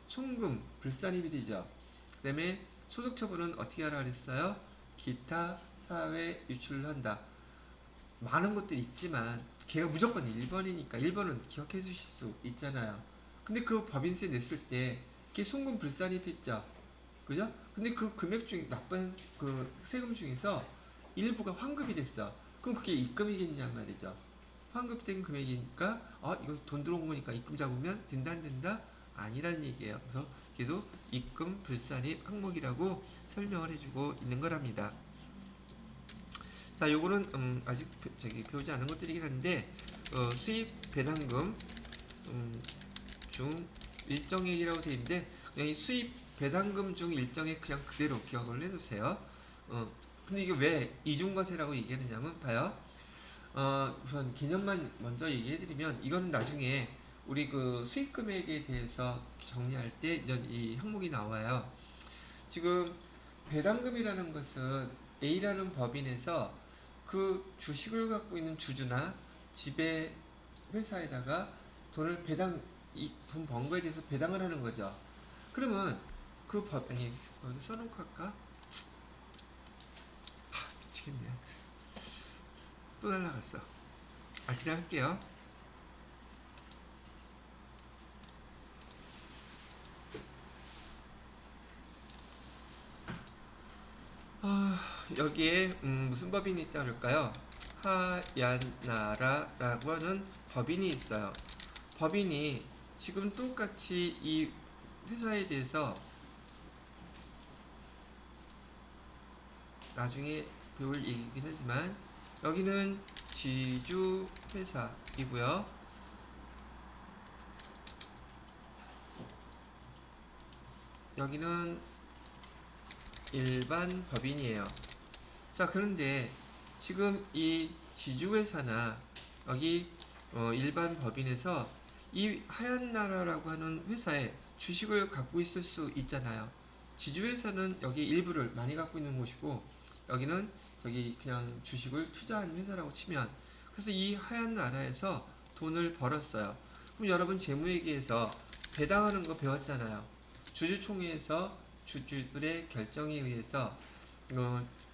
송금 불산입이 되죠. 그 다음에 소득처분은 어떻게 하라 그랬어요? 기타 사회 유출을 한다. 많은 것들이 있지만 걔가 무조건 1번이니까 1번은 기억해 주실 수 있잖아요. 근데 그 법인세 냈을 때 그게 송금 불산입했죠. 그죠? 근데 그 금액 중 나쁜 그 세금 중에서 일부가 환급이 됐어. 그럼 그게 입금이겠냐 말이죠. 환급된 금액이니까 이거 돈 들어온 거니까 입금 잡으면 된다 안 된다? 아니라는 얘기예요. 그래서 걔도 입금 불산입 항목이라고 설명을 해주고 있는 거랍니다. 자, 요거는 아직 배우지 않은 것들이긴 한데 수입 배당금 중 일정액이라고 되어 있는데 그냥 이 수입 배당금 중 일정액 그냥 그대로 기억을 해두세요. 근데 이게 왜 이중과세라고 얘기하느냐면 봐요. 우선 개념만 먼저 얘기해드리면 이거는 나중에 우리 그 수익 금액에 대해서 정리할 때 이 항목이 나와요. 지금 배당금이라는 것은 A라는 법인에서 그 주식을 갖고 있는 주주나 지배 회사에다가 돈을 돈 번 거에 대해서 배당을 하는 거죠. 그러면 그 법인이 여기 써놓고 할까? 미치겠네. 또 날라갔어. 그냥 할게요. 여기에 무슨 법인이 있다 그럴까요? 하얀나라라고 하는 법인이 있어요. 법인이 지금 똑같이 이 회사에 대해서 나중에 배울 얘기긴 하지만 여기는 지주 회사이고요. 여기는 일반 법인이에요. 자, 그런데 지금 이 지주회사나 여기 일반 법인에서 이 하얀나라라고 하는 회사에 주식을 갖고 있을 수 있잖아요. 지주회사는 여기 일부를 많이 갖고 있는 곳이고 여기는 여기 그냥 주식을 투자한 회사라고 치면, 그래서 이 하얀나라에서 돈을 벌었어요. 그럼 여러분 재무회계에서 배당하는 거 배웠잖아요. 주주총회에서 주주들의 결정에 의해서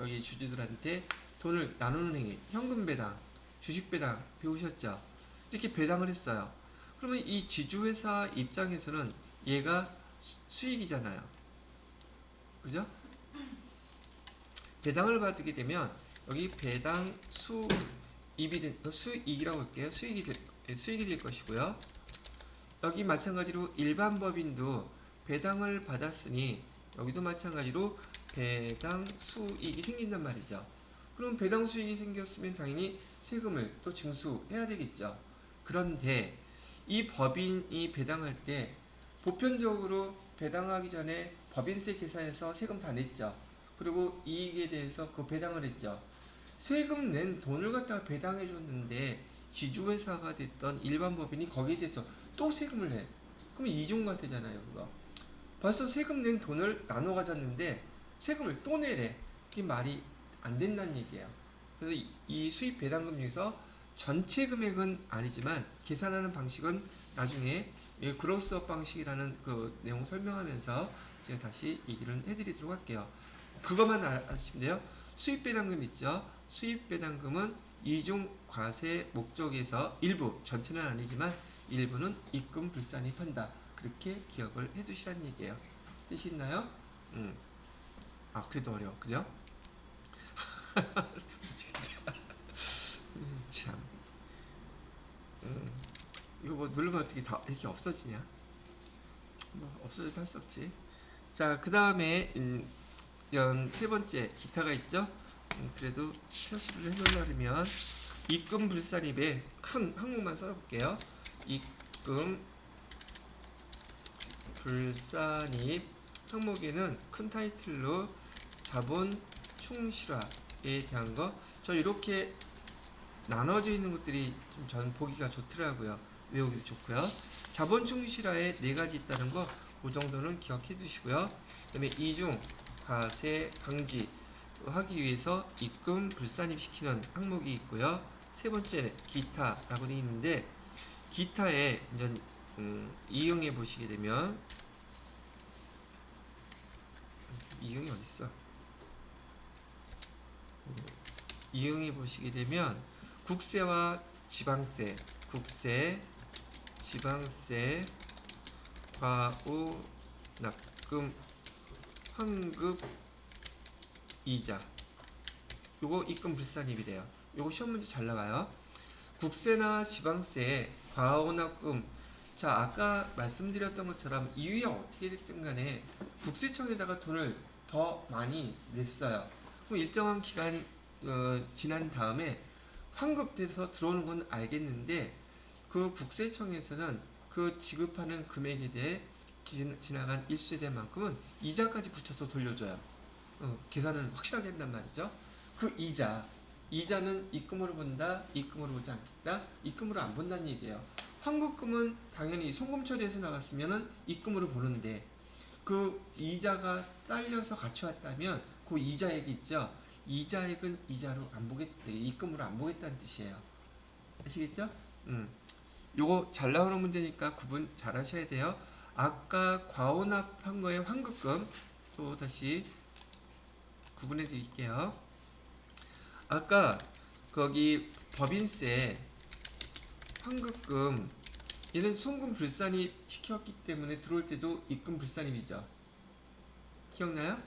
여기 주주들한테 돈을 나누는 행위, 현금 배당, 주식 배당 배우셨죠? 이렇게 배당을 했어요. 그러면 이 지주회사 입장에서는 얘가 수익이잖아요. 그죠? 배당을 받게 되면 여기 배당 수익이라고 할게요. 수익이 될 것이고요. 여기 마찬가지로 일반 법인도 배당을 받았으니 여기도 마찬가지로 배당 수익이 생긴단 말이죠. 그럼 배당 수익이 생겼으면 당연히 세금을 또 징수해야 되겠죠. 그런데 이 법인이 배당할 때 보편적으로 배당하기 전에 법인세 계산해서 세금 다 냈죠. 그리고 이익에 대해서 그 배당을 했죠. 세금 낸 돈을 갖다가 배당해 줬는데 지주회사가 됐던 일반 법인이 거기에 대해서 또 세금을 내. 그럼 이중과세잖아요, 그거. 벌써 세금 낸 돈을 나눠 가졌는데 세금을 또 내래. 그게 말이 안 된다는 얘기예요. 그래서 이 수입 배당금 중에서 전체 금액은 아니지만 계산하는 방식은 나중에 그로스업 방식이라는 그 내용 설명하면서 제가 다시 얘기를 해드리도록 할게요. 그것만 아시면 돼요. 수입 배당금 있죠. 수입 배당금은 이중 과세 목적에서 일부, 전체는 아니지만 일부는 입금 불산입한다. 그렇게 기억을 해두시란 얘기예요. 뜻이 있나요? 아, 그래도 어려워, 그죠? 참. 이거 뭐 누르면 어떻게 다 이렇게 없어지냐? 뭐 없어져도 할 수 없지. 자, 그 다음에 세 번째 기타가 있죠. 그래도 표시를 해놓으려면 입금 불산입에 큰 항목만 써볼게요. 입금 불산입 항목에는 큰 타이틀로 자본 충실화에 대한 거, 저 이렇게 나눠져 있는 것들이 좀 저는 보기가 좋더라고요. 외우기도 좋고요. 자본 충실화에 네 가지 있다는 거, 그 정도는 기억해 두시고요. 그 다음에 이중 과세 방지 하기 위해서 입금 불산입 시키는 항목이 있고요. 세 번째 기타라고 되어 있는데, 기타에 이제 이용해 보시게 되면, 이용이 어디 있어? 이용해 보시게 되면 국세와 지방세, 국세, 지방세, 과오, 납금, 환급, 이자, 요거 입금 불산입이래요. 요거 시험 문제 잘 나와요. 국세나 지방세, 과오납금. 자, 아까 말씀드렸던 것처럼 이유에 어떻게 됐든 간에 국세청에다가 돈을 더 많이 냈어요. 그럼 일정한 기간 지난 다음에 환급돼서 들어오는 건 알겠는데, 그 국세청에서는 그 지급하는 금액에 대해 지나간 일수세대만큼은 이자까지 붙여서 돌려줘요. 계산은 확실하게 한단 말이죠. 그 이자는 입금으로 본다, 입금으로 보지 않겠다, 입금으로 안 본다는 얘기예요. 환급금은 당연히 송금 처리해서 나갔으면 입금으로 보는데, 그 이자가 딸려서 같이 왔다면 그 이자액이 있죠. 이자액은 이자로 안 보겠다, 입금으로 안 보겠다는 뜻이에요. 아시겠죠? 요거 잘 나오는 문제니까 구분 잘 하셔야 돼요. 아까 과오납한 거에 환급금 또 다시 구분해 드릴게요. 아까 거기 법인세, 환급금, 얘는 송금 불산입 시켰기 때문에 들어올 때도 입금 불산입이죠. 기억나요?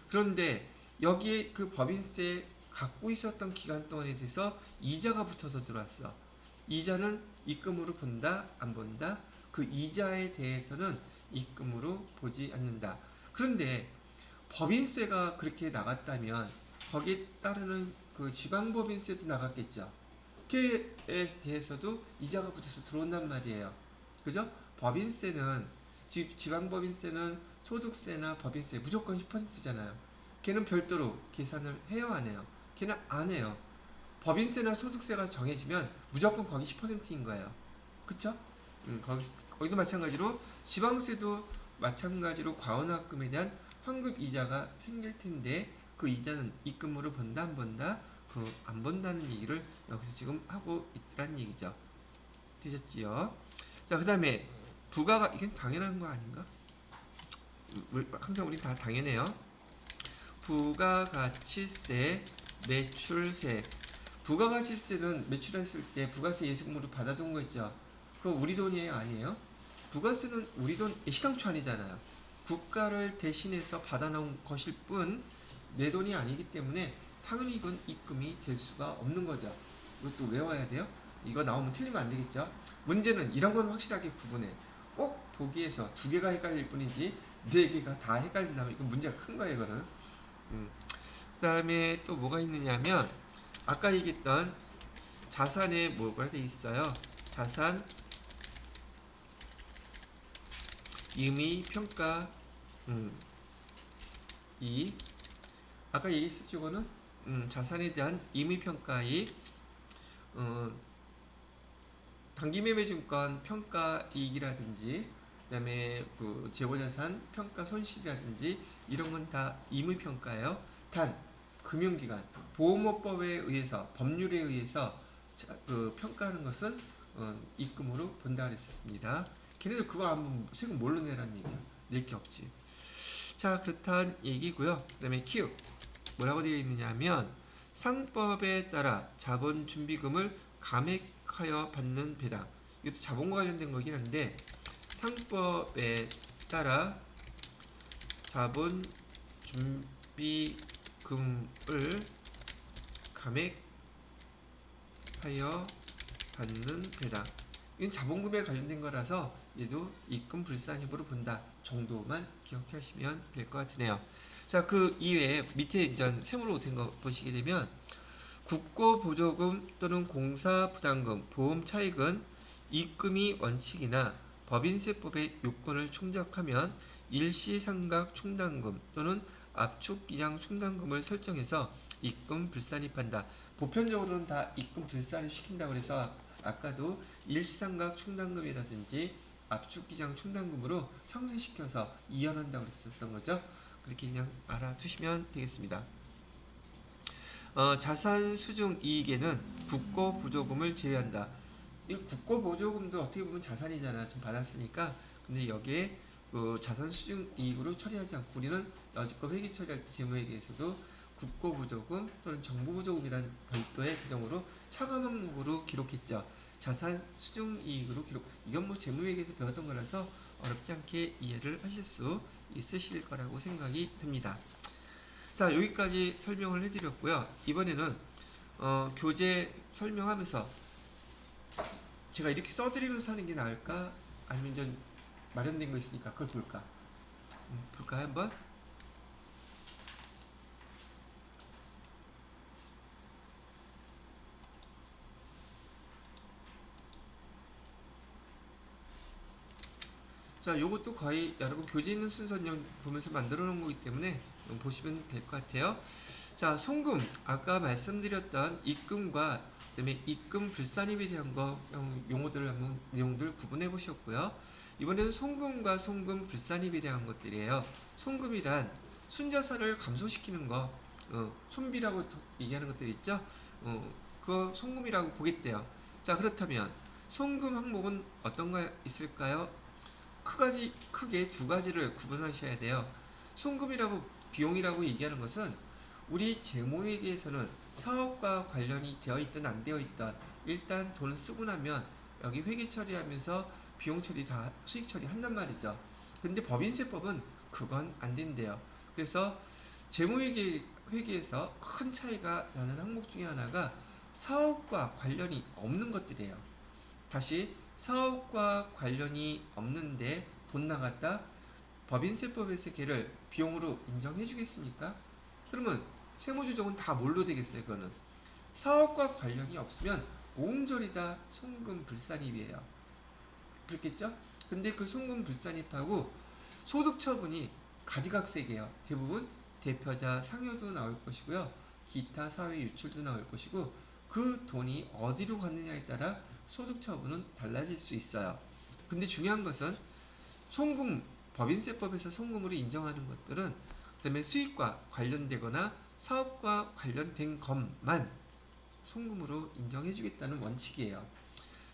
그런데 여기에 그 법인세 갖고 있었던 기간 동안에 대해서 이자가 붙어서 들어왔어. 이자는 입금으로 본다, 안 본다? 그 이자에 대해서는 입금으로 보지 않는다. 그런데 법인세가 그렇게 나갔다면 거기에 따르는 그 지방법인세도 나갔겠죠. 그에 대해서도 이자가 붙어서 들어온단 말이에요. 그죠? 법인세는 지방법인세는 소득세나 법인세 무조건 10%잖아요. 걔는 별도로 계산을 해요, 안 해요? 걔는 안 해요. 법인세나 소득세가 정해지면 무조건 거기 10%인 거예요. 그쵸? 거기도 마찬가지로 지방세도 마찬가지로 과언납금에 대한 환급 이자가 생길 텐데, 그 이자는 입금으로 본다, 안 본다? 그 안 본다는 얘기를 여기서 지금 하고 있다는 얘기죠. 되셨지요? 자, 그 다음에 부가가, 이건 당연한 거 아닌가? 항상 우리 다 당연해요. 부가가치세, 매출세. 부가가치세는 매출했을 때 부가세 예수금으로 받아둔 거 있죠. 그거 우리 돈이에요, 아니에요? 부가세는 우리 돈 시당초 아니잖아요. 국가를 대신해서 받아놓은 것일 뿐 내 돈이 아니기 때문에 당연히 이건 입금이 될 수가 없는 거죠. 이것도 외워야 돼요. 이거 나오면 틀리면 안 되겠죠. 문제는 이런 건 확실하게 구분해. 꼭 보기에서 두 개가 헷갈릴 뿐이지 네 개가 다 헷갈린다면 이건 문제가 큰 거예요, 이거는. 그 다음에 또 뭐가 있느냐면, 아까 얘기했던 자산에 뭐가 돼 있어요. 자산 임의 평가. 이 아까 얘기했었죠. 이거는 자산에 대한 임의 평가이 단기매매증권 평가이익이라든지, 그 다음에 그 재고자산 평가 손실이라든지 이런 건 다 임의평가예요. 단 금융기관 보험업법에 의해서, 법률에 의해서 그 평가하는 것은 입금으로 본다 그랬었습니다. 걔네들 그거 한번 세금 뭘로 내라는 얘기야. 낼 게 없지. 자, 그렇다는 얘기고요. 그 다음에 Q 뭐라고 되어 있느냐면, 상법에 따라 자본 준비금을 감액하여 받는 배당. 이것도 자본과 관련된 거긴 한데 상법에 따라 자본 준비금을 감액하여 받는 배당. 이건 자본금에 관련된 거라서 얘도 입금 불산입으로 본다 정도만 기억하시면 될 것 같으네요. 자, 그 이외에 밑에 이제 세모로 된 거 보시게 되면 국고 보조금 또는 공사 부담금, 보험 차익은 입금이 원칙이나 법인세법의 요건을 충족하면 일시상각 충당금 또는 압축 기장 충당금을 설정해서 입금 불산입한다. 보편적으로는 다 입금 불산입 시킨다고 그래서 아까도 일시상각 충당금이라든지 압축 기장 충당금으로 상쇄시켜서 이연한다고 그랬었던 거죠. 그렇게 그냥 알아두시면 되겠습니다. 자산 수중 이익에는 국고 보조금을 제외한다. 이 국고 보조금도 어떻게 보면 자산이잖아. 좀 받았으니까. 근데 여기에 그 자산 수중 이익으로 처리하지 않고 우리는 여지껏 회계 처리할 때 재무회계에서도 국고 보조금 또는 정보 보조금이라는 별도의 규정으로 차감 항목으로 기록했죠. 자산 수중 이익으로 기록. 이건 뭐 재무회계에서 배웠던 거라서 어렵지 않게 이해를 하실 수 있으실 거라고 생각이 듭니다. 자, 여기까지 설명을 해드렸고요. 이번에는 교재 설명하면서 제가 이렇게 써드리면서 하는 게 나을까? 아니면 좀 마련된 거 있으니까 그걸 볼까? 볼까요, 한번? 자, 요것도 거의 여러분 교재 있는 순서 보면서 만들어 놓은 거기 때문에 보시면 될 것 같아요. 자, 송금 아까 말씀드렸던 입금과 그다음에 입금 불산입에 대한 거 용어들을 한번 내용들 구분해 보셨고요. 이번에는 송금과 송금 불산입에 대한 것들이에요. 송금이란 순자산을 감소시키는 거, 손비라고 얘기하는 것들 있죠. 그거 송금이라고 보겠대요. 자, 그렇다면 송금 항목은 어떤 거 있을까요? 크게 두 가지를 구분하셔야 돼요. 송금이라고 비용이라고 얘기하는 것은 우리 재무회계에서는 사업과 관련이 되어 있든 안 되어 있든 일단 돈을 쓰고 나면 여기 회계 처리하면서 비용 처리 다 수익 처리 한단 말이죠. 근데 법인세법은 그건 안 된대요. 그래서 재무회계에서 큰 차이가 나는 항목 중에 하나가 사업과 관련이 없는 것들이에요. 다시 사업과 관련이 없는데 돈 나갔다? 법인세법에서 걔를 비용으로 인정해 주겠습니까? 그러면 세무조정은 다 뭘로 되겠어요? 그거는 사업과 관련이 없으면 모음절이 다 송금 불산입이에요. 그렇겠죠? 근데 그 송금 불산입하고 소득 처분이 가지각색이에요. 대부분 대표자 상여도 나올 것이고요. 기타 사회 유출도 나올 것이고 그 돈이 어디로 갔느냐에 따라 소득 처분은 달라질 수 있어요. 근데 중요한 것은 송금, 법인세법에서 송금으로 인정하는 것들은 그다음에 수익과 관련되거나 사업과 관련된 것만 송금으로 인정해주겠다는 원칙이에요.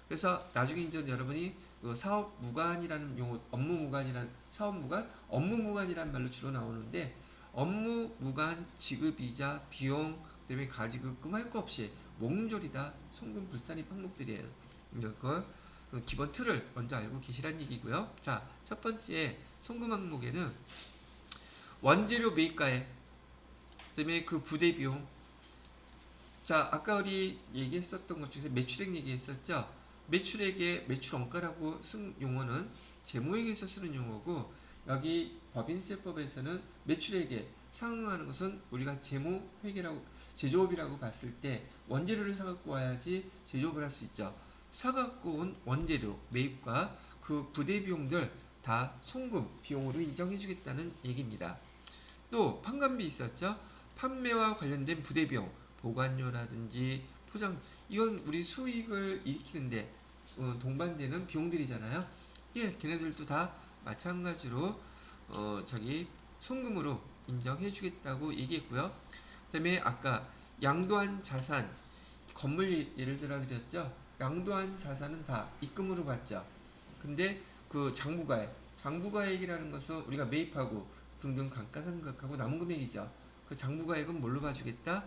그래서 나중에 이제 여러분이 그 사업 무관이라는 용어, 업무 무관이란 사업 무관, 업무 무관이라는 말로 주로 나오는데 업무 무관 지급이자 비용 그다음에 가지급금 할 거 없이 몽졸이다 송금 불산입 항목들이에요. 이거 기본 틀을 먼저 알고 계시란 얘기고요. 자, 첫 번째 송금 항목에는 원재료 매입가액 그다음에 그 부대 비용. 자, 아까 우리 얘기했었던 것 중에서 매출액 얘기했었죠. 매출액의 매출 원가라고 쓴 용어는 재무회계에서 쓰는 용어고 여기 법인세법에서는 매출액에 상응하는 것은 우리가 재무회계라고 제조업이라고 봤을 때 원재료를 사갖고 와야지 제조업을 할 수 있죠. 사갖고 온 원재료 매입과 그 부대 비용들 다 송금 비용으로 인정해주겠다는 얘기입니다. 또 판관비 있었죠. 판매와 관련된 부대 비용, 보관료라든지 포장 이건 우리 수익을 일으키는데 동반되는 비용들이잖아요. 예, 걔네들도 다 마찬가지로 송금으로 인정해주겠다고 얘기했고요. 그다음에 아까 양도한 자산 건물 예를 들어 드렸죠. 양도한 자산은 다 입금으로 받죠. 근데 그 장부가액이라는 것은 우리가 매입하고 등등 감가상각하고 남은 금액이죠. 그 장부가액은 뭘로 봐주겠다?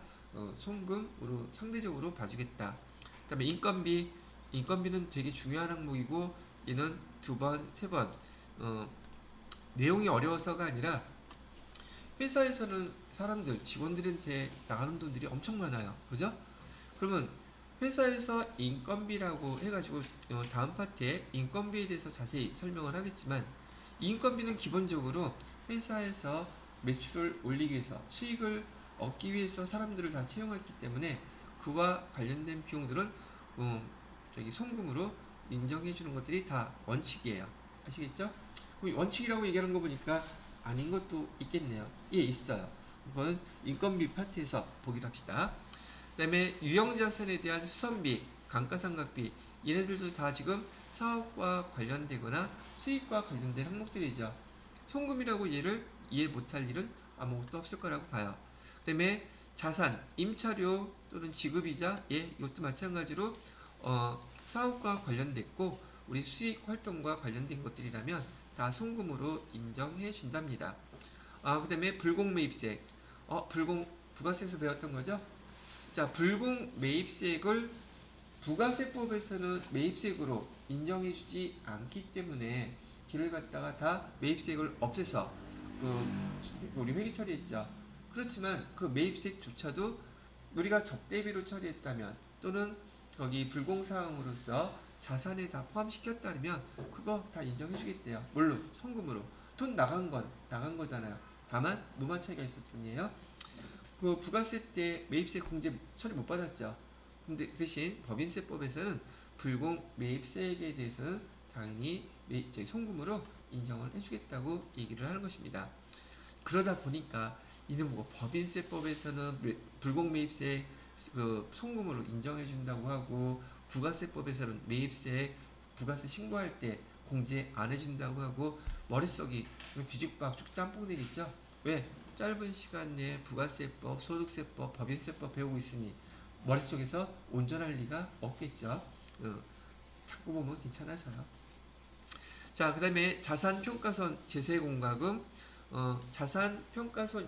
송금으로 상대적으로 봐주겠다. 그다음에 인건비는 되게 중요한 항목이고 얘는 두 번, 세 번 내용이 어려워서가 아니라 회사에서는 사람들 직원들한테 나가는 돈들이 엄청 많아요. 그죠? 그러면 회사에서 인건비라고 해가지고 다음 파트에 인건비에 대해서 자세히 설명을 하겠지만 인건비는 기본적으로 회사에서 매출을 올리기 위해서 수익을 얻기 위해서 사람들을 다 채용했기 때문에 그와 관련된 비용들은 송금으로 인정해 주는 것들이 다 원칙이에요. 아시겠죠? 원칙이라고 얘기하는 거 보니까 아닌 것도 있겠네요. 예, 있어요. 이건 인건비 파트에서 보기로 합시다. 그 다음에 유형자산에 대한 수선비, 감가상각비 얘네들도 다 지금 사업과 관련되거나 수익과 관련된 항목들이죠. 송금이라고 얘를 이해 못할 일은 아무것도 없을 거라고 봐요. 그 다음에 자산, 임차료 또는 지급이자 이것도 마찬가지로 사업과 관련됐고 우리 수익 활동과 관련된 것들이라면 다 송금으로 인정해 준답니다. 그 다음에 불공매입세, 부가세에서 배웠던 거죠? 자, 불공매입세액을 부가세법에서는 매입세액으로 인정해주지 않기 때문에 길을 갖다가 다 매입세액을 없애서 우리 회계 처리했죠. 그렇지만 그 매입세액조차도 우리가 적대비로 처리했다면 또는 거기 불공사항으로서 자산에 다 포함시켰다면 그거 다 인정해주겠대요. 물론 송금으로 돈 나간 건 나간 거잖아요. 다만 무만 차이가 있을 뿐이에요. 그 부가세 때 매입세 공제 처리 못 받았죠. 근데 대신 법인세법에서는 불공 매입세액에 대해서는 당연히 송금으로 인정을 해주겠다고 얘기를 하는 것입니다. 그러다 보니까 이는 뭐 법인세법에서는 불공 매입세 송금으로 인정해 준다고 하고 부가세법에서는 매입세 부가세 신고할 때 공제 안 해준다고 하고 머릿속이 뒤죽박죽 짬뽕 내리죠. 왜? 짧은 시간 내에 부가세법, 소득세법, 법인세법 배우고 있으니 머릿속에서 온전할 리가 없겠죠. 자꾸 보면 괜찮아져요. 자, 그 다음에 자산평가손 제세공과금, 자산평가손,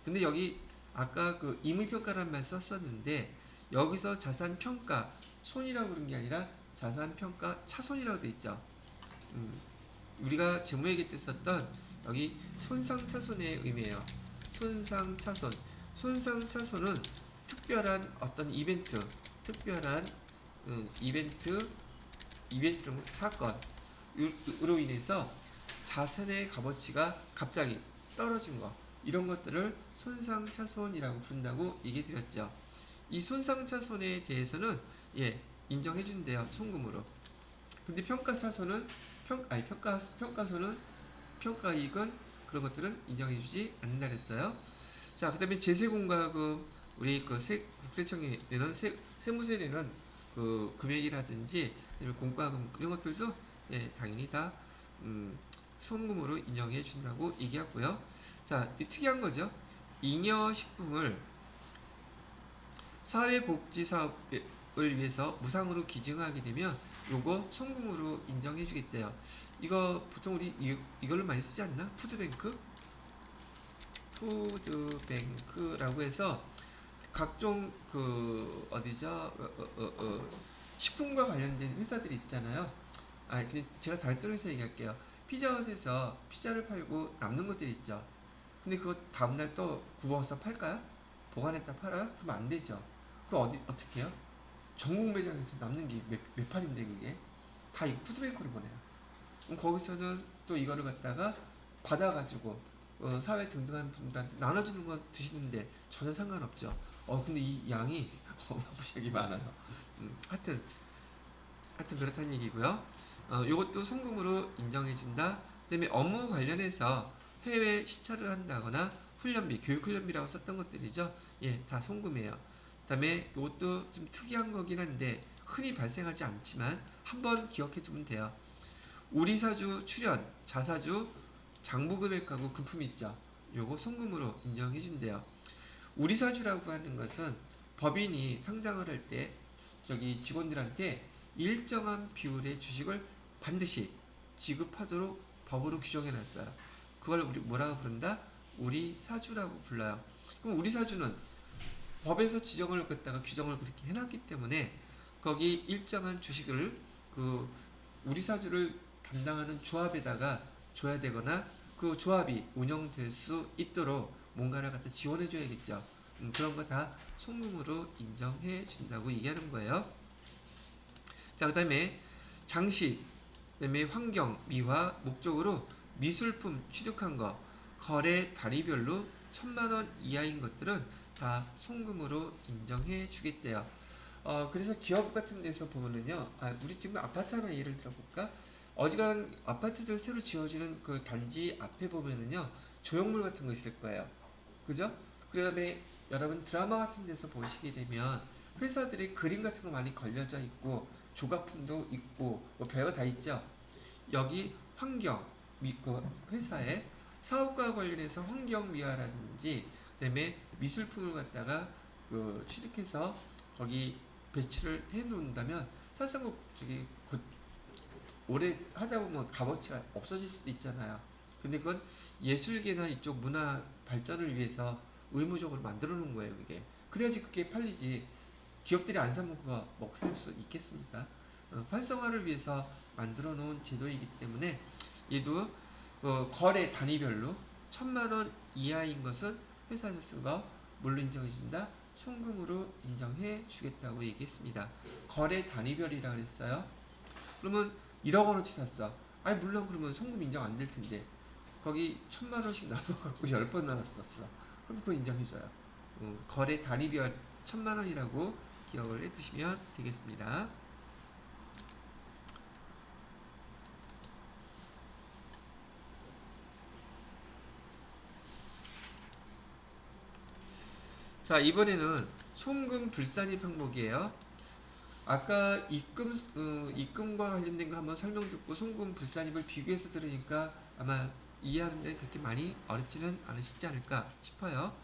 근데 여기 아까 그 임의평가라는 말 썼었는데 여기서 자산평가 손이라고 그런 게 아니라 자산평가 차손이라고 돼 있죠. 우리가 재무회계 때 썼던 여기 손상차손의 의미예요. 손상차손. 손상차손은 특별한 어떤 특별한 이벤트로 사건으로 인해서 자산의 값어치가 갑자기 떨어진 거 이런 것들을 손상차손이라고 부른다고 얘기 드렸죠. 이 손상차손에 대해서는 인정해 준대요. 송금으로. 근데 평가차손은 평가손은 평가이익은 그런 것들은 인정해주지 않는다 그랬어요. 자, 그다음에 제세공과금 우리 국세청이 내는 세무서에 내는 그 금액이라든지 공과금 이런 것들도 당연히 다 송금으로 인정해 준다고 얘기하고요. 자, 특이한 거죠. 잉여식품을 사회복지사업을 위해서 무상으로 기증하게 되면 요거 송금으로 인정해 주겠대요. 이거 보통 우리 이걸로 많이 쓰지 않나? 푸드뱅크라고 해서 각종 식품과 관련된 회사들이 있잖아요. 근데 제가 다른 쪽에서 얘기할게요. 피자헛에서 피자를 팔고 남는 것들이 있죠. 근데 그거 다음날 또 굽어서 팔까요? 보관했다 팔아요? 그러면 안 되죠. 그거 어떻게 해요? 전국 매장에서 남는 게 몇 판인데 그게 다 이 푸드뱅크로 보내요. 그럼 거기서는 또 이거를 갖다가 받아가지고 사회 등등한 분들한테 나눠주는 건 드시는데 전혀 상관없죠. 근데 이 양이 어마무시하게 많아요. 하여튼 그렇다는 얘기고요. 요것도 송금으로 인정해준다. 그다음에 업무 관련해서 해외 시찰을 한다거나 훈련비, 교육훈련비라고 썼던 것들이죠. 다 송금이에요. 그다음에 이것도 좀 특이한 거긴 한데 흔히 발생하지 않지만 한번 기억해 두면 돼요. 우리 사주 출연, 자사주, 장부금액하고 금품이 있죠. 요거 송금으로 인정해 준대요. 우리 사주라고 하는 것은 법인이 상장을 할 때 저기 직원들한테 일정한 비율의 주식을 반드시 지급하도록 법으로 규정해 놨어요. 그걸 우리 뭐라고 부른다? 우리 사주라고 불러요. 그럼 우리 사주는 법에서 지정을 갖다가 규정을 그렇게 해놨기 때문에 거기 일정한 주식을 그 우리 사주를 담당하는 조합에다가 줘야 되거나 그 조합이 운영될 수 있도록 뭔가를 갖다 지원해 줘야겠죠. 그런 거 다 송금으로 인정해 준다고 얘기하는 거예요. 자, 그 다음에 장식, 그 다음에 환경, 미화, 목적으로 미술품 취득한 거, 거래 단위별로 1,000만 원 이하인 것들은 다 송금으로 인정해 주겠대요. 그래서 기업 같은 데서 보면은요, 우리 지금 아파트 하나 예를 들어볼까? 어지간한 아파트들 새로 지어지는 그 단지 앞에 보면은요, 조형물 같은 거 있을 거예요. 그죠? 그 다음에 여러분 드라마 같은 데서 보시게 되면 회사들이 그림 같은 거 많이 걸려져 있고, 조각품도 있고, 뭐 별거 다 있죠? 여기 환경, 그 회사에 사업과 관련해서 환경미화라든지, 그 다음에 미술품을 갖다가 그 취득해서 거기 배치를 해 놓는다면 사실상 저기 오래 하다 보면 값어치가 없어질 수도 있잖아요. 근데 그건 예술계나 이쪽 문화 발전을 위해서 의무적으로 만들어 놓은 거예요, 그게. 그래야지 그게 팔리지. 기업들이 안 사면 그거 먹살 수 있겠습니까? 활성화를 위해서 만들어 놓은 제도이기 때문에 얘도 거래 단위별로 1,000만 원 이하인 것은 회사에서 쓴 거 뭘로 인정해 준다? 송금으로 인정해 주겠다고 얘기했습니다. 거래 단위별이라 그랬어요. 그러면 1억 원어치 샀어. 아니 물론 그러면 송금 인정 안 될 텐데 거기 1,000만 원씩 나눠갖고 10번 나눴었어. 그럼 그거 인정해줘요. 거래 단위별 1,000만 원이라고 기억을 해두시면 되겠습니다. 자, 이번에는 송금 불산입 항목이에요. 아까 입금과 관련된 거 한번 설명 듣고 송금 불산입을 비교해서 들으니까 아마 이해하는 데 그렇게 많이 어렵지는 않으시지 않을까 싶어요.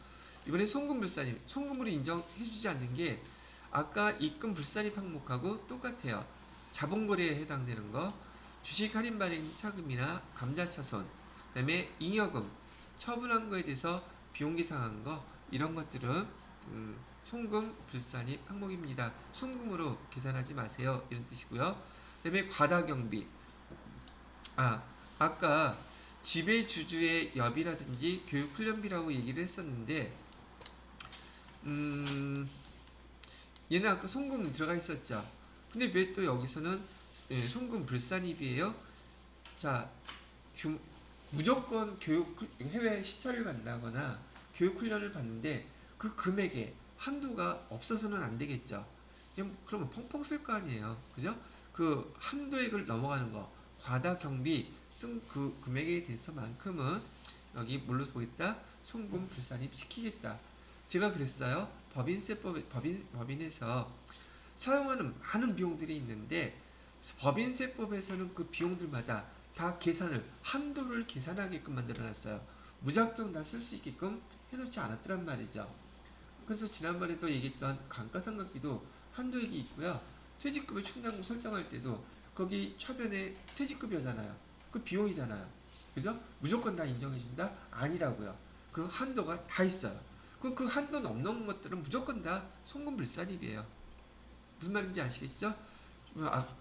이번에 송금 불산입, 송금으로 인정해주지 않는 게 아까 입금 불산입 항목하고 똑같아요. 자본거래에 해당되는 거, 주식 할인 발행 차금이나 감자차손, 그 다음에 잉여금, 처분한 거에 대해서 비용 계상한 거, 이런 것들은 송금 불산입 항목입니다. 송금으로 계산하지 마세요. 이런 뜻이고요. 그 다음에 과다경비. 아까 지배주주의 여비라든지 교육훈련비라고 얘기를 했었는데, 얘는 아까 송금 들어가 있었죠. 근데 왜 또 여기서는 송금 불산입이에요? 자, 무조건 해외 시찰을 간다거나 교육훈련을 받는데 그 금액에 한도가 없어서는 안 되겠죠. 그러면 펑펑 쓸 거 아니에요. 그죠? 그 한도액을 넘어가는 거, 과다 경비 쓴 그 금액에 대해서만큼은 여기 뭘로 보겠다? 송금 불산입 시키겠다. 제가 그랬어요. 법인에서 사용하는 많은 비용들이 있는데 법인세법에서는 그 비용들마다 다 계산을 한도를 계산하게끔 만들어놨어요. 무작정 다 쓸 수 있게끔 해놓지 않았더란 말이죠. 그래서 지난번에도 얘기했던 감가상각비도 한도액이 있고요. 퇴직급여 충당금 설정할 때도 거기 차변에 퇴직급여잖아요. 그 비용이잖아요. 그죠? 무조건 다 인정해준다? 아니라고요. 그 한도가 다 있어요. 그럼 그 한도 넘는 것들은 무조건 다 송금불산입이에요. 무슨 말인지 아시겠죠?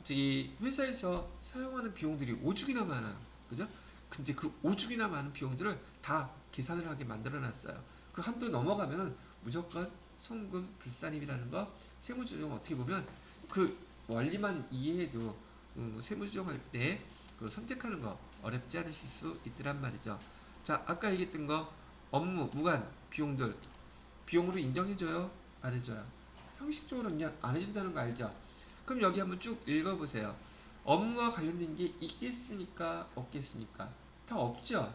저기 회사에서 사용하는 비용들이 오죽이나 많아요. 그죠? 근데 그 오죽이나 많은 비용들을 다 계산을 하게 만들어놨어요. 그 한도 넘어가면은 무조건 송금 불산입이라는 거 세무조정 어떻게 보면 그 원리만 이해해도 세무조정할 때 그 선택하는 거 어렵지 않으실 수 있더란 말이죠. 자, 아까 얘기했던 거 업무 무관 비용들 비용으로 인정해줘요? 안 해줘요? 상식적으로는 안 해준다는 거 알죠? 그럼 여기 한번 쭉 읽어보세요. 업무와 관련된 게 있겠습니까? 없겠습니까? 다 없죠?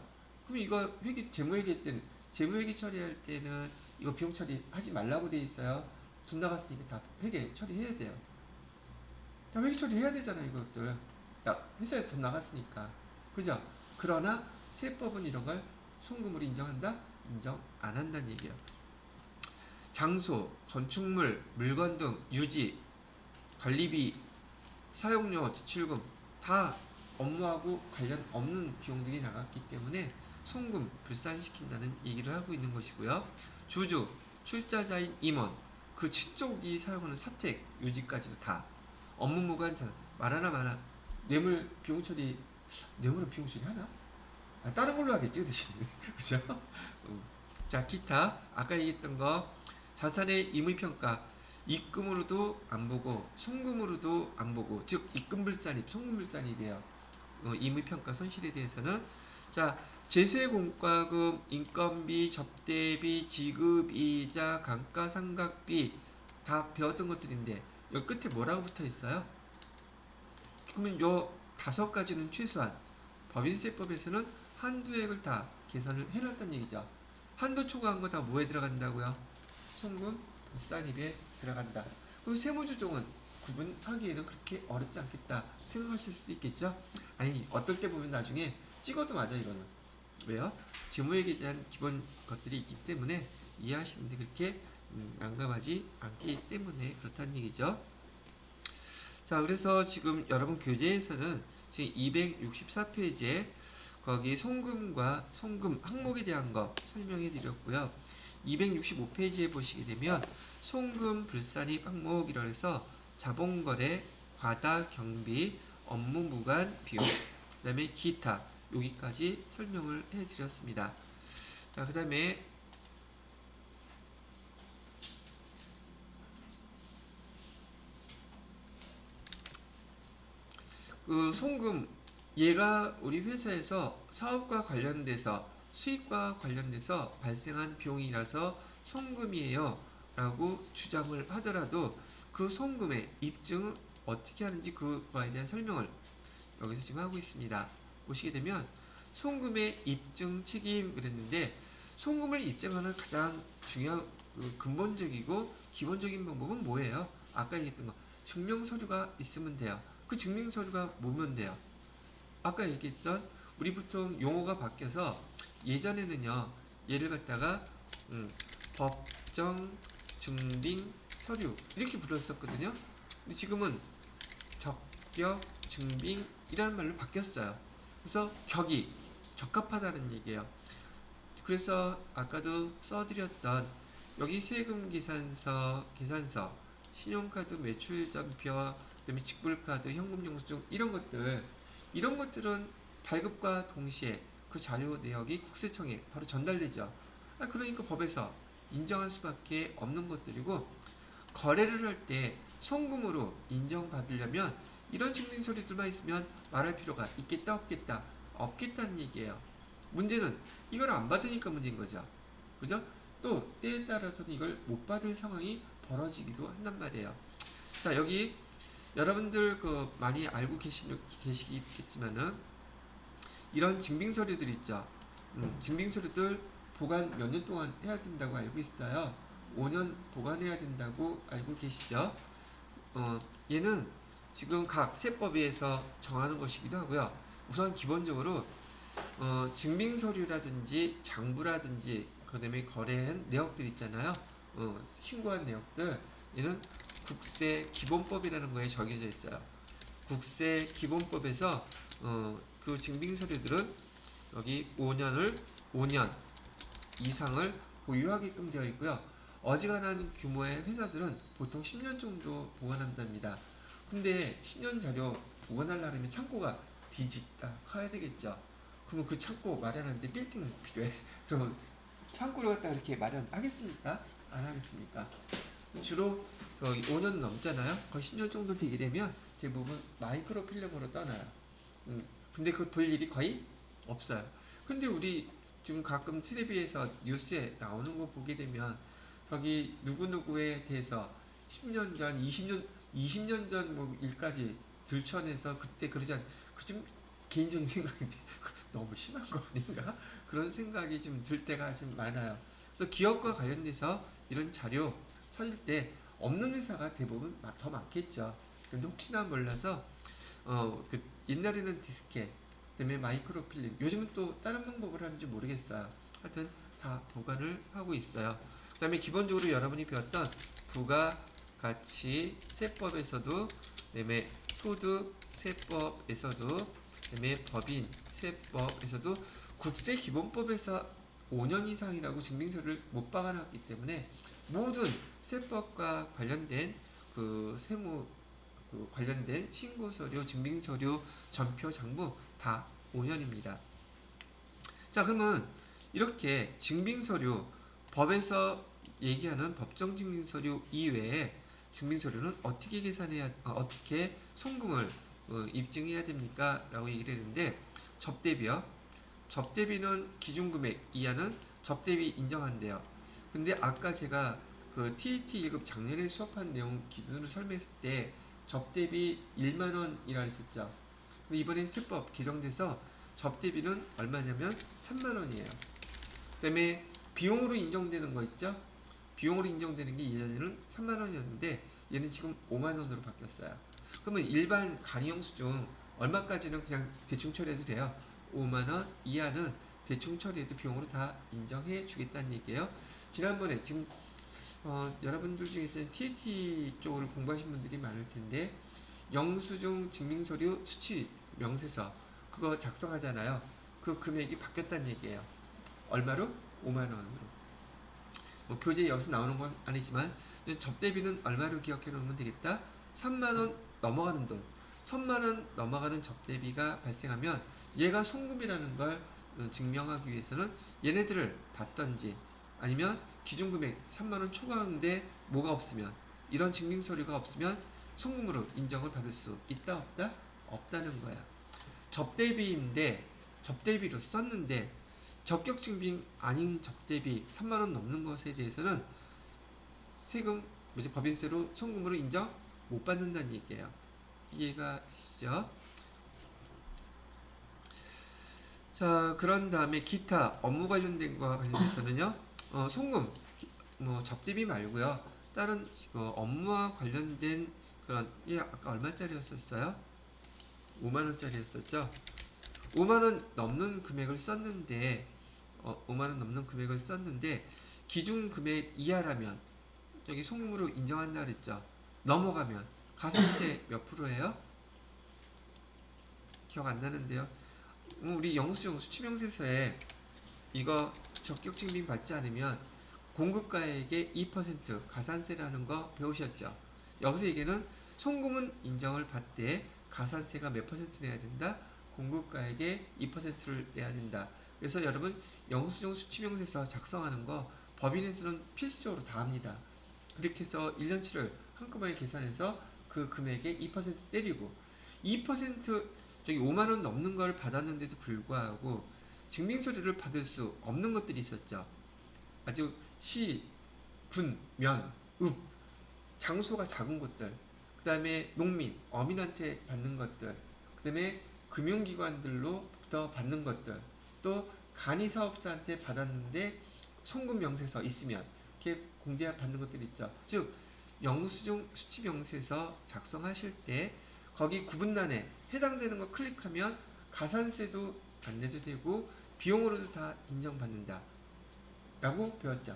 그럼 이거 재무회계 때는, 재무회계 처리할 때는 이거 비용 처리하지 말라고 돼 있어요. 돈 나갔으니까 다 회계 처리해야 돼요. 다 회계 처리해야 되잖아요, 이것들. 회사에서 돈 나갔으니까. 그죠? 그러나 세법은 이런 걸 송금으로 인정한다? 인정 안 한다는 얘기예요. 장소, 건축물, 물건 등 유지, 관리비, 사용료, 지출금 다 업무하고 관련 없는 비용들이 나갔기 때문에 송금 불산시킨다는 얘기를 하고 있는 것이고요. 주주, 출자자인 임원, 그 친족이 사용하는 사택, 요지까지도 다 업무 무관 자 말하나 마나 뇌물 비용 처리 뇌물은 비용 처리 하나? 아, 다른 걸로 하겠지 그 대신 그죠? 자 기타 아까 얘기했던 거 자산의 임의평가 입금으로도 안 보고 송금으로도 안 보고 즉 입금불산입 송금불산입이에요. 임의평가 손실에 대해서는 자 제세공과금 인건비 접대비 지급이자 감가상각비 다 배웠던 것들인데 여 끝에 뭐라고 붙어 있어요? 그러면 요 5가지는 최소한 법인세법에서는 한도액을 다 계산을 해놨다는 얘기죠. 한도 초과한 거 다 뭐에 들어간다고요? 송금, 불산입에 들어간다. 그럼 세무조정은 구분하기에는 그렇게 어렵지 않겠다 생각하실 수도 있겠죠? 아니 어떨 때 보면 나중에 찍어도 맞아 이거는. 왜요? 재무액에 대한 기본 것들이 있기 때문에 이해하시는데 그렇게 난감하지 않기 때문에 그렇다는 얘기죠. 자 그래서 지금 여러분 교재에서는 지금 264페이지에 거기 송금과 송금 항목에 대한 거 설명해 드렸고요. 265페이지에 보시게 되면 송금 불산입 항목이라 해서 자본거래, 과다 경비, 업무 무관 비용, 그 다음에 기타 여기까지 설명을 해 드렸습니다. 자 그 다음에 그 송금 얘가 우리 회사에서 사업과 관련돼서 수익과 관련돼서 발생한 비용이라서 송금이에요 라고 주장을 하더라도 그 송금의 입증을 어떻게 하는지 그거에 대한 설명을 여기서 지금 하고 있습니다. 보시게 되면 송금의 입증 책임 그랬는데 송금을 입증하는 가장 중요한 근본적이고 기본적인 방법은 뭐예요? 아까 얘기했던 거 증명서류가 있으면 돼요. 그 증명서류가 뭐면 돼요? 아까 얘기했던 우리 보통 용어가 바뀌어서 예전에는요 얘를 갖다가 법정 증빙 서류 이렇게 불렀었거든요. 근데 지금은 적격 증빙이라는 말로 바뀌었어요. 그래서 격이 적합하다는 얘기예요. 그래서 아까도 써드렸던 여기 세금 계산서, 신용카드 매출전표, 그다음에 직불카드, 현금영수증 이런 것들은 발급과 동시에 그 자료 내역이 국세청에 바로 전달되죠. 그러니까 법에서 인정할 수밖에 없는 것들이고 거래를 할 때 송금으로 인정받으려면 이런 증빙서류들만 있으면 말할 필요가 있겠다 없겠다 없겠다는 얘기예요. 문제는 이걸 안 받으니까 문제인 거죠. 그죠? 또 때에 따라서는 이걸 못 받을 상황이 벌어지기도 한단 말이에요. 자 여기 여러분들 많이 알고 계시겠지만은 이런 증빙서류들 있죠. 증빙서류들 보관 몇 년 동안 해야 된다고 알고 있어요. 5년 보관해야 된다고 알고 계시죠? 얘는 지금 각 세법에서 정하는 것이기도 하고요. 우선 기본적으로 증빙서류라든지 장부라든지 그 다음에 거래한 내역들 있잖아요. 신고한 내역들 얘는 국세기본법이라는 거에 적혀져 있어요. 국세기본법에서 그 증빙서류들은 여기 5년 이상을 보유하게끔 되어 있고요. 어지간한 규모의 회사들은 보통 10년 정도 보관한답니다. 근데 10년 자료 보관하려면 창고가 뒤집다 커야 되겠죠. 그러면 그 창고 마련하는데 빌딩 필요해. 그럼 창고를 갖다 이렇게 마련하겠습니까? 안 하겠습니까? 주로 거의 5년 넘잖아요. 거의 10년 정도 되게 되면 대부분 마이크로 필름으로 떠나요. 근데 그걸 볼 일이 거의 없어요. 근데 우리 지금 가끔 텔레비에서 뉴스에 나오는 거 보게 되면 저기 누구누구에 대해서 10년 전, 20년 전 뭐 일까지 들춰내서 그때 그러지 않, 그 좀 개인적인 생각인데 너무 심한 거 아닌가? 그런 생각이 좀 들 때가 좀 많아요. 그래서 기업과 관련돼서 이런 자료 찾을 때 없는 회사가 대부분 더 많겠죠. 근데 혹시나 몰라서 그 옛날에는 디스켓, 그다음에 마이크로필름, 요즘은 또 다른 방법을 하는지 모르겠어요. 하여튼 다 보관을 하고 있어요. 그다음에 기본적으로 여러분이 배웠던 부가가치세법에서도, 그다음에 소득세법에서도, 그다음에 법인세법에서도 국세기본법에서 5년 이상이라고 증빙서를 못 박아놨기 때문에 모든 세법과 관련된 그 세무 관련된 신고 서류, 증빙 서류, 전표, 장부 다 5년입니다. 자, 그러면 이렇게 증빙 서류, 법에서 얘기하는 법정 증빙 서류 이외에 증빙 서류는 어떻게 계산해야, 어떻게 송금을 입증해야 됩니까? 라고 얘기를 했는데, 접대비요. 접대비는 기준금액 이하는 접대비 인정한대요. 근데 아까 제가 그 TET 1급 작년에 수업한 내용 기준으로 설명했을 때 접대비 1만원이라 했었죠. 근데 이번에 세법 개정돼서 접대비는 얼마냐면 3만원이에요. 그 다음에 비용으로 인정되는 거 있죠? 비용으로 인정되는 게 예전에는 3만원이었는데 얘는 지금 5만원으로 바뀌었어요. 그러면 일반 간이영수증 얼마까지는 그냥 대충 처리해도 돼요. 5만원 이하는 대충 처리해도 비용으로 다 인정해 주겠다는 얘기예요. 지난번에 지금 여러분들 중에서는 TET 쪽을 공부하신 분들이 많을 텐데 영수증 증빙서류 수취 명세서 그거 작성하잖아요. 그 금액이 바뀌었다는 얘기예요. 얼마로? 5만원으로. 뭐 교재 여기서 나오는 건 아니지만 접대비는 얼마로 기억해 놓으면 되겠다. 3만원 넘어가는 돈, 3만원 넘어가는 접대비가 발생하면 얘가 송금이라는 걸 증명하기 위해서는 얘네들을 받던지 아니면 기준금액 3만원 초과하는데 뭐가 없으면 이런 증빙서류가 없으면 송금으로 인정을 받을 수 있다 없다? 없다는 거야. 접대비인데 접대비로 썼는데 적격증빙 아닌 접대비 3만원 넘는 것에 대해서는 세금, 법인세로 송금으로 인정 못 받는다는 얘기예요. 이해가 되시죠? 자, 그런 다음에 기타 업무 관련된 거와 관련해서는요, 송금, 뭐 접대비 말고요, 다른 업무와 관련된 그런, 아까 얼마짜리였었어요? 5만원짜리였었죠? 5만원 넘는 금액을 썼는데, 5만원 넘는 금액을 썼는데, 기준 금액 이하라면, 저기 송금으로 인정한다 그랬죠? 넘어가면, 가산세 몇 프로예요? 기억 안 나는데요. 우리 영수증 수취명세서에 이거 적격증빙 받지 않으면 공급가액의 2% 가산세라는 거 배우셨죠? 여기서 얘기는 송금은 인정을 받되 가산세가 몇 퍼센트 내야 된다? 공급가액의 2%를 내야 된다. 그래서 여러분 영수증 수취명세서 작성하는 거 법인에서는 필수적으로 다 합니다. 그렇게 해서 1년치를 한꺼번에 계산해서 그 금액의 2% 때리고 2% 저기 5만원 넘는 걸 받았는데도 불구하고 증빙서류를 받을 수 없는 것들이 있었죠. 아주 시, 군, 면, 읍, 장소가 작은 곳들, 그 다음에 농민, 어민한테 받는 것들, 그 다음에 금융기관들로부터 받는 것들, 또 간이사업자한테 받았는데 송금 명세서 있으면 이렇게 공제 받는 것들이 있죠. 즉 영수증 수취 명세서 작성하실 때 거기 구분란에 해당되는 거 클릭하면 가산세도 안 내도 되고 비용으로도 다 인정받는다 라고 배웠죠.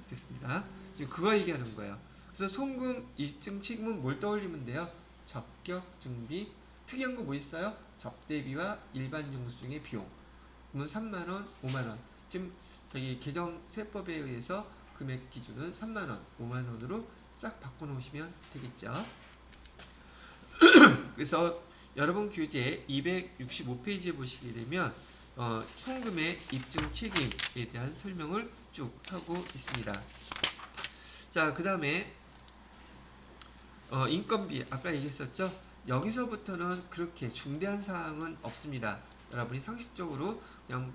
됐습니다. 지금 그거 얘기하는 거예요. 그래서 송금 입증 책임은 뭘 떠올리면 돼요? 적격 증비. 특이한 거 뭐 있어요? 접대비와 일반 영수증의 비용. 그러면 3만원, 5만원. 지금 저기 개정 세법에 의해서 금액 기준은 3만원, 5만원으로 싹 바꿔놓으시면 되겠죠. 그래서 여러분 교재 265페이지에 보시게 되면 송금의 입증 책임에 대한 설명을 쭉 하고 있습니다. 자, 그 다음에 인건비 아까 얘기했었죠? 여기서부터는 그렇게 중대한 사항은 없습니다. 여러분이 상식적으로 그냥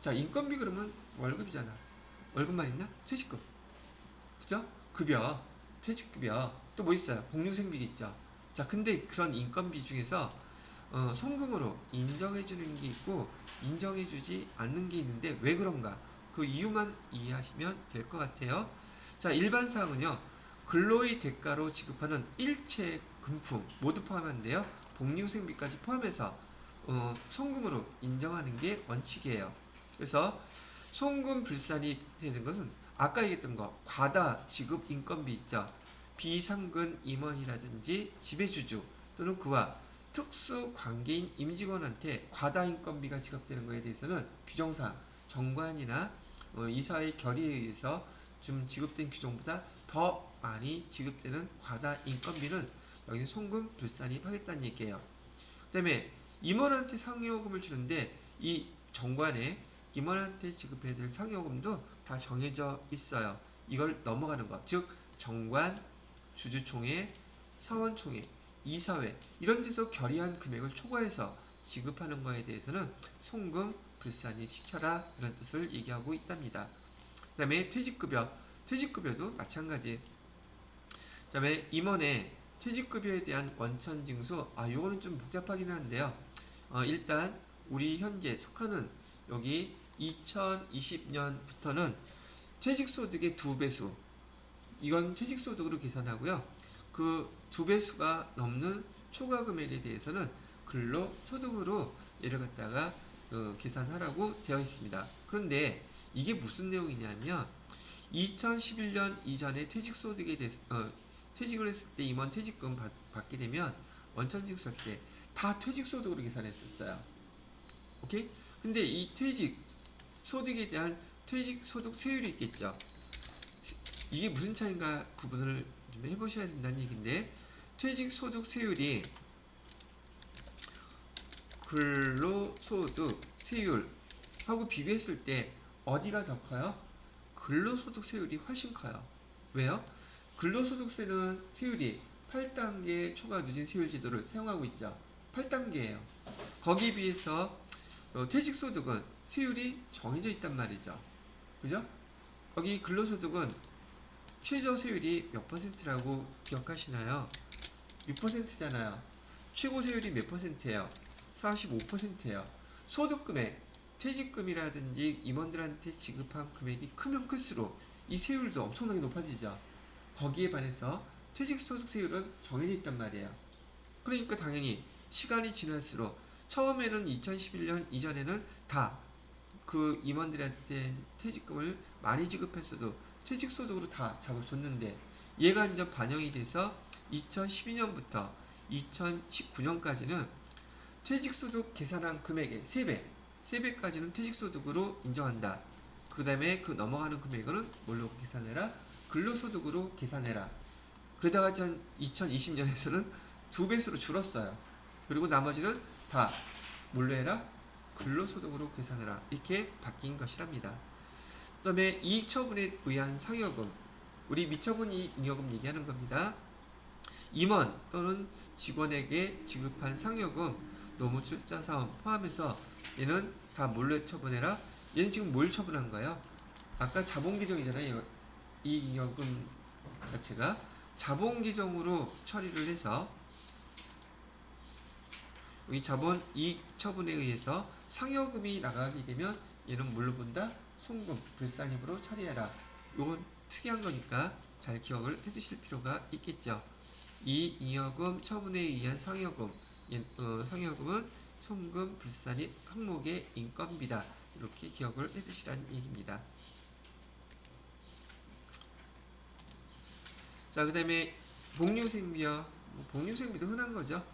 자, 인건비 그러면 월급이잖아. 월급만 있나? 퇴직금. 그죠? 급여, 퇴직급여. 또 뭐 있어요? 복리후생비가 있죠. 자, 근데 그런 인건비 중에서 송금으로 인정해주는 게 있고 인정해주지 않는 게 있는데 왜 그런가? 그 이유만 이해하시면 될 것 같아요. 자, 일반 사항은요. 근로의 대가로 지급하는 일체 금품 모두 포함한데요. 복리후생비까지 포함해서 송금으로 인정하는 게 원칙이에요. 그래서 송금 불산이 되는 것은 아까 얘기했던 거 과다 지급 인건비 있죠. 비상근 임원이라든지 지배주주 또는 그와 특수 관계인 임직원한테 과다 인건비가 지급되는 것에 대해서는 규정상 정관이나 이사의 결의에 의해서 지금 지급된 규정보다 더 많이 지급되는 과다 인건비는 여기는 송금 불산입하겠다는 얘기예요. 그 다음에 임원한테 상여금을 주는데 이 정관에 임원한테 지급해야 될 상여금도 다 정해져 있어요. 이걸 넘어가는 것. 즉 정관, 주주총회, 사원총회, 이사회 이런 데서 결의한 금액을 초과해서 지급하는 거에 대해서는 송금 불산입시켜라 이런 뜻을 얘기하고 있답니다. 그 다음에 퇴직급여도 마찬가지. 그 다음에 임원의 퇴직급여에 대한 원천징수, 요거는 좀 복잡하긴 한데요. 일단 우리 현재 속하는 여기 2020년부터는 퇴직소득의 2배수, 이건 퇴직소득으로 계산하고요. 그 2배수가 넘는 초과금액에 대해서는 근로소득으로 얘를 갖다가 계산하라고 되어 있습니다. 그런데 이게 무슨 내용이냐면 2011년 이전에 퇴직소득에 대해서 퇴직을 했을 때 임원 퇴직금 받게 되면 원천징수할 때 다 퇴직소득으로 계산했었어요. 오케이? 근데 이 퇴직소득에 대한 퇴직소득 세율이 있겠죠. 이게 무슨 차이인가 구분을 좀 해보셔야 된다는 얘기인데, 퇴직소득 세율이 근로소득 세율하고 비교했을 때 어디가 더 커요? 근로소득 세율이 훨씬 커요. 왜요? 근로소득세는 세율이 8단계 초과 누진 세율 제도를 사용하고 있죠. 8단계예요. 거기에 비해서 퇴직소득은 세율이 정해져 있단 말이죠. 그죠? 여기 근로소득은 최저 세율이 몇 퍼센트라고 기억하시나요? 6%잖아요. 최고 세율이 몇 퍼센트예요? 45%예요. 소득금액, 퇴직금이라든지 임원들한테 지급한 금액이 크면 클수록 이 세율도 엄청나게 높아지죠. 거기에 반해서 퇴직소득 세율은 정해져 있단 말이에요. 그러니까 당연히 시간이 지날수록 처음에는 2011년 이전에는 다 그 임원들한테 퇴직금을 많이 지급했어도 퇴직소득으로 다 잡아줬는데, 얘가 이제 반영이 돼서 2012년부터 2019년까지는 퇴직소득 계산한 금액의 3배까지는 퇴직소득으로 인정한다. 그 다음에 그 넘어가는 금액은 뭘로 계산해라? 근로소득으로 계산해라. 그러다가 2020년에서는 2배수로 줄었어요. 그리고 나머지는 다 뭘로 해라? 근로소득으로 계산해라. 이렇게 바뀐 것이랍니다. 그 다음에 이익처분에 의한 상여금, 우리 미처분 이익잉여금 얘기하는 겁니다. 임원 또는 직원에게 지급한 상여금, 노무출자사원 포함해서 얘는 다 뭘로 처분해라? 얘는 지금 뭘 처분한 거예요? 아까 자본계정이잖아요. 이익잉여금 자체가 자본계정으로 처리를 해서 이 자본 이익 처분에 의해서 상여금이 나가게 되면 얘는 뭘로 본다? 송금, 불산입으로 처리해라. 이건 특이한 거니까 잘 기억을 해두실 필요가 있겠죠. 이익잉여금 처분에 의한 상여금, 상여금은 송금, 불산입 항목의 인건비다. 이렇게 기억을 해두시라는 얘기입니다. 자, 그 다음에 복류생비요. 복류생비도 흔한 거죠.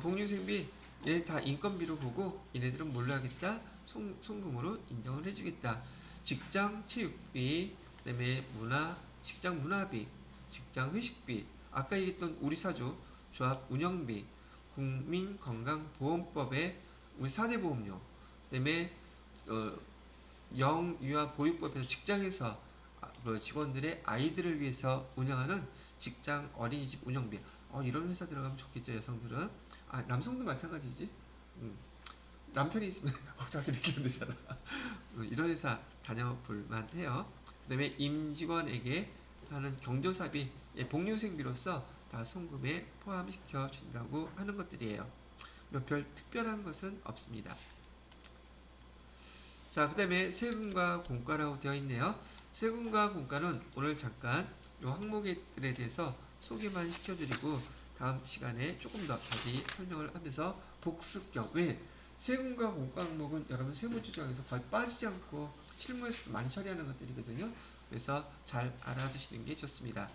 복류생비 얘 다 인건비로 보고 얘네들은 뭘로 하겠다? 송금으로 인정을 해주겠다. 직장 체육비, 그 다음에 직장 문화비, 직장 회식비, 아까 얘기했던 우리 사주 조합 운영비, 국민건강보험법의 우리 사대보험료, 그 다음에 영유아 보육법에서 직장에서 직원들의 아이들을 위해서 운영하는 직장 어린이집 운영비. 이런 회사 들어가면 좋겠죠. 여성들은. 남성도 마찬가지지. 남편이 있으면 다들 비키면 되잖아. 이런 회사 다녀볼 만해요. 그 다음에 임직원에게 하는 경조사비, 복류생비로서 다 송금에 포함시켜 준다고 하는 것들이에요. 별 특별한 것은 없습니다. 자, 그 다음에 세금과 공과라고 되어 있네요. 세금과 공과는 오늘 잠깐 이 항목들에 대해서 소개만 시켜드리고 다음 시간에 조금 더 자세히 설명을 하면서 복습경, 왜? 세금과 공과 항목은 여러분 세무조정에서 거의 빠지지 않고 실무에서도 많이 처리하는 것들이거든요. 그래서 잘 알아두시는 게 좋습니다.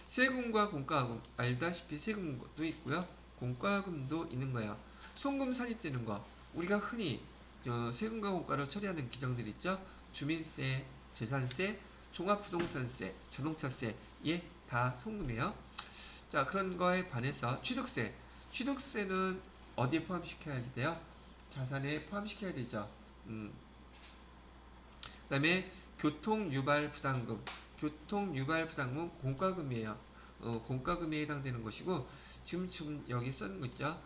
세금과 공과금, 알다시피 세금도 있고요, 공과금도 있는 거예요. 송금 산입되는 거, 우리가 흔히 세금과 공과로 처리하는 규정들 있죠. 주민세, 재산세, 종합부동산세, 자동차세 다 송금이에요. 자, 그런 거에 반해서 취득세는 어디에 포함시켜야지 돼요? 자산에 포함시켜야 되죠. 그다음에 교통유발부담금은 공과금이에요. 공과금에 해당되는 것이고, 지금 여기 쓰는 거 있죠?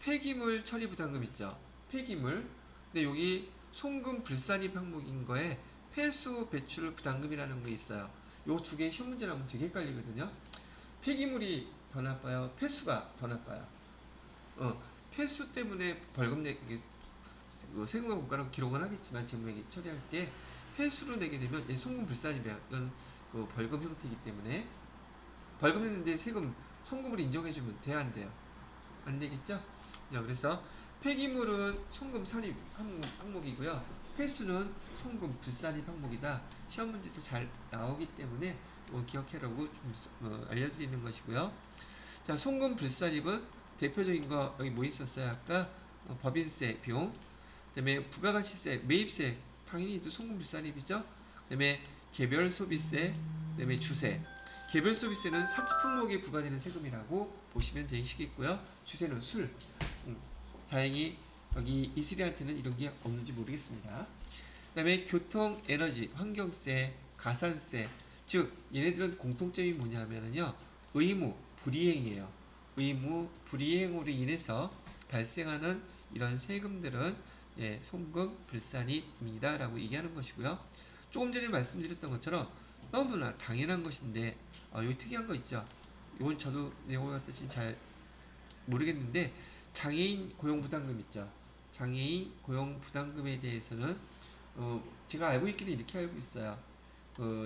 폐기물 처리 부담금 있죠? 폐기물. 근데 여기 송금 불산입 항목인 거에 폐수 배출 부담금이라는 거 있어요. 요 두 개 시험 문제 나오면 되게 헷갈리거든요. 폐기물이 더 나빠요? 폐수가 더 나빠요? 폐수 때문에 벌금 내기, 세금과 공과로 기록은 하겠지만 재무회계 처리할 때 폐수로 내게 되면 송금 불산입이야. 이건 그 벌금 형태이기 때문에 벌금 냈는데 세금 송금으로 인정해주면 돼야 안 돼요? 안 되겠죠? 그래서 폐기물은 송금 산입 항목이고요. 폐수는 송금 불산입 항목이다. 시험 문제에서 잘 나오기 때문에 기억해라고 좀 알려드리는 것이고요. 자, 송금 불산입은 대표적인 거 여기 뭐 있었어요? 아까 법인세 비용, 그다음에 부가가치세, 매입세 당연히 또 송금 불산입이죠. 그다음에 개별 소비세, 그다음에 주세. 개별 소비세는 사치 품목에 부과되는 세금이라고 보시면 되시겠고요. 주세는 술. 다행히 여기 이슬이한테는 이런 게 없는지 모르겠습니다. 그다음에 교통, 에너지, 환경세, 가산세. 즉 얘네들은 공통점이 뭐냐면요, 의무, 불이행이에요. 의무, 불이행으로 인해서 발생하는 이런 세금들은 송금 불산입니다 라고 얘기하는 것이고요. 조금 전에 말씀드렸던 것처럼 너무나 당연한 것인데 여기 특이한 거 있죠. 이건 저도 내용을 갖다 지금 잘 모르겠는데, 장애인 고용부담금 있죠. 장애인 고용부담금에 대해서는 제가 알고 있기는 이렇게 알고 있어요.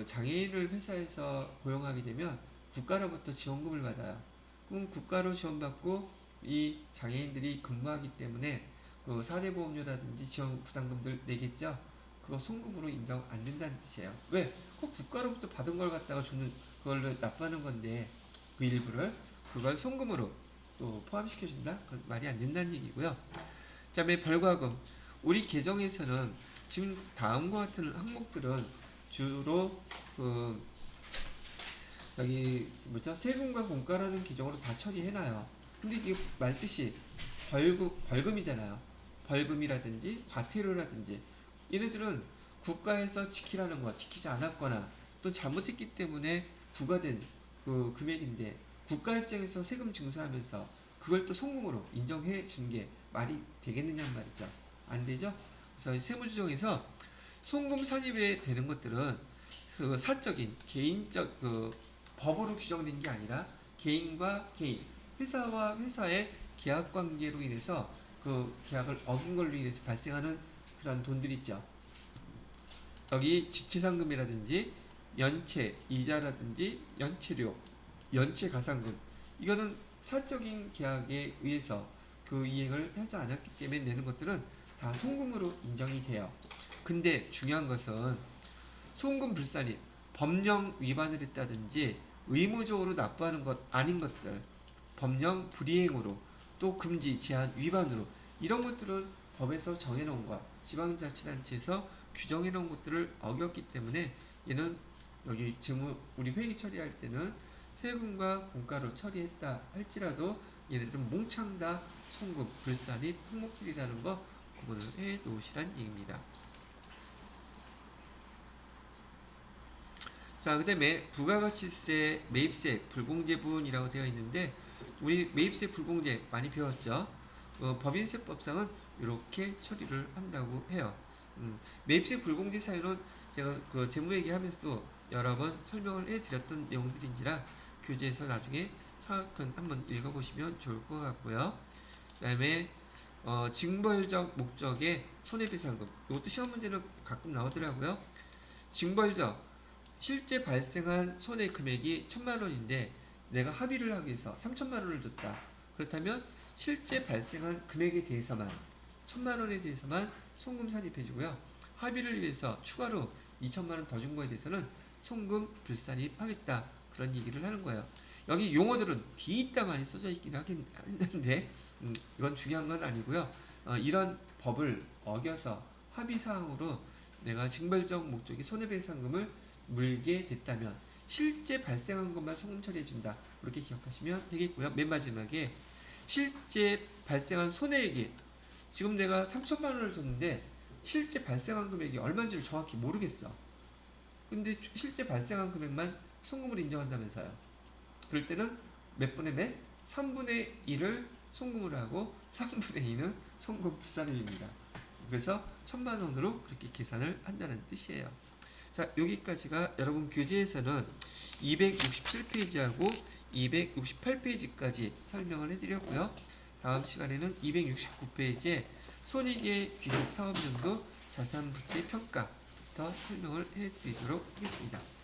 장애인을 회사에서 고용하게 되면 국가로부터 지원금을 받아요. 그럼 국가로 지원받고 이 장애인들이 근무하기 때문에 그 사대보험료라든지 지원 부담금들 내겠죠. 그거 송금으로 인정 안 된다는 뜻이에요. 왜? 그 국가로부터 받은 걸 갖다가 저는 그걸 납부하는 건데 그 일부를 그걸 송금으로 또 포함시켜준다? 그건 말이 안 된다는 얘기고요. 그 다음에 벌과금. 우리 개정에서는 지금 다음과 같은 항목들은 주로 여기 뭐죠? 세금과 공과라는 규정으로 다 처리해놔요. 근데 이게 말뜻이 벌금이잖아요. 벌금이라든지 과태료라든지 얘네들은 국가에서 지키라는 거 지키지 않았거나 또 잘못했기 때문에 부과된 그 금액인데, 국가 입장에서 세금 증서하면서 그걸 또 송금으로 인정해 준 게 말이 되겠느냐 말이죠. 안 되죠? 그래서 세무조정에서 송금 산입에 되는 것들은 그 사적인 개인적 법으로 규정된 게 아니라 개인과 개인, 회사와 회사의 계약 관계로 인해서 그 계약을 어긴 걸로 인해서 발생하는 그런 돈들 있죠. 여기 지체상금이라든지 연체 이자라든지 연체료, 연체 가산금, 이거는 사적인 계약에 의해서 그 이행을 하지 않았기 때문에 내는 것들은 다 송금으로 인정이 돼요. 근데 중요한 것은 송금 불산입, 법령 위반을 했다든지 의무적으로 납부하는 것 아닌 것들, 법령 불이행으로 또 금지, 제한, 위반으로 이런 것들은 법에서 정해놓은 것, 지방자치단체에서 규정해놓은 것들을 어겼기 때문에 얘는 여기 우리 회계 처리할 때는 세금과 공과로 처리했다 할지라도 얘네들은 몽창 다 송금, 불산입 항목들이라는 거 구분을 해 놓으시란 얘기입니다. 자, 그 다음에 부가가치세, 매입세, 불공제분이라고 되어 있는데, 우리 매입세 불공제 많이 배웠죠? 법인세법상은 이렇게 처리를 한다고 해요. 매입세 불공제 사유는 제가 그 재무회계 하면서도 여러 번 설명을 해드렸던 내용들인지라 교재에서 나중에 차근 한번 읽어보시면 좋을 것 같고요. 그 다음에 징벌적 목적의 손해배상금, 이것도 시험 문제는 가끔 나오더라고요. 징벌적, 실제 발생한 손해 금액이 1,000만원인데 내가 합의를 하기 위해서 3,000만원을 줬다. 그렇다면 실제 발생한 금액에 대해서만, 1,000만원에 대해서만 송금 산입해주고요. 합의를 위해서 추가로 2,000만원 더 준 거에 대해서는 송금 불산입하겠다. 그런 얘기를 하는 거예요. 여기 용어들은 뒤있다 많이 써져 있긴 하긴 했는데 이건 중요한 건 아니고요. 이런 법을 어겨서 합의사항으로 내가 징벌적 목적의 손해배상금을 물게 됐다면 실제 발생한 것만 송금 처리해준다. 그렇게 기억하시면 되겠고요. 맨 마지막에 실제 발생한 손해액이 지금 내가 3천만 원을 줬는데 실제 발생한 금액이 얼마인지를 정확히 모르겠어. 근데 실제 발생한 금액만 송금을 인정한다면서요. 그럴 때는 몇 분의 몇? 3분의 1을 송금을 하고 3분의 2는 송금 불산입니다. 그래서 1,000만 원으로 그렇게 계산을 한다는 뜻이에요. 자, 여기까지가 여러분 교재에서는 267페이지하고 268페이지까지 설명을 해드렸고요. 다음 시간에는 269페이지에 손익의 귀속 사업연도 자산부채 평가 더 설명을 해드리도록 하겠습니다.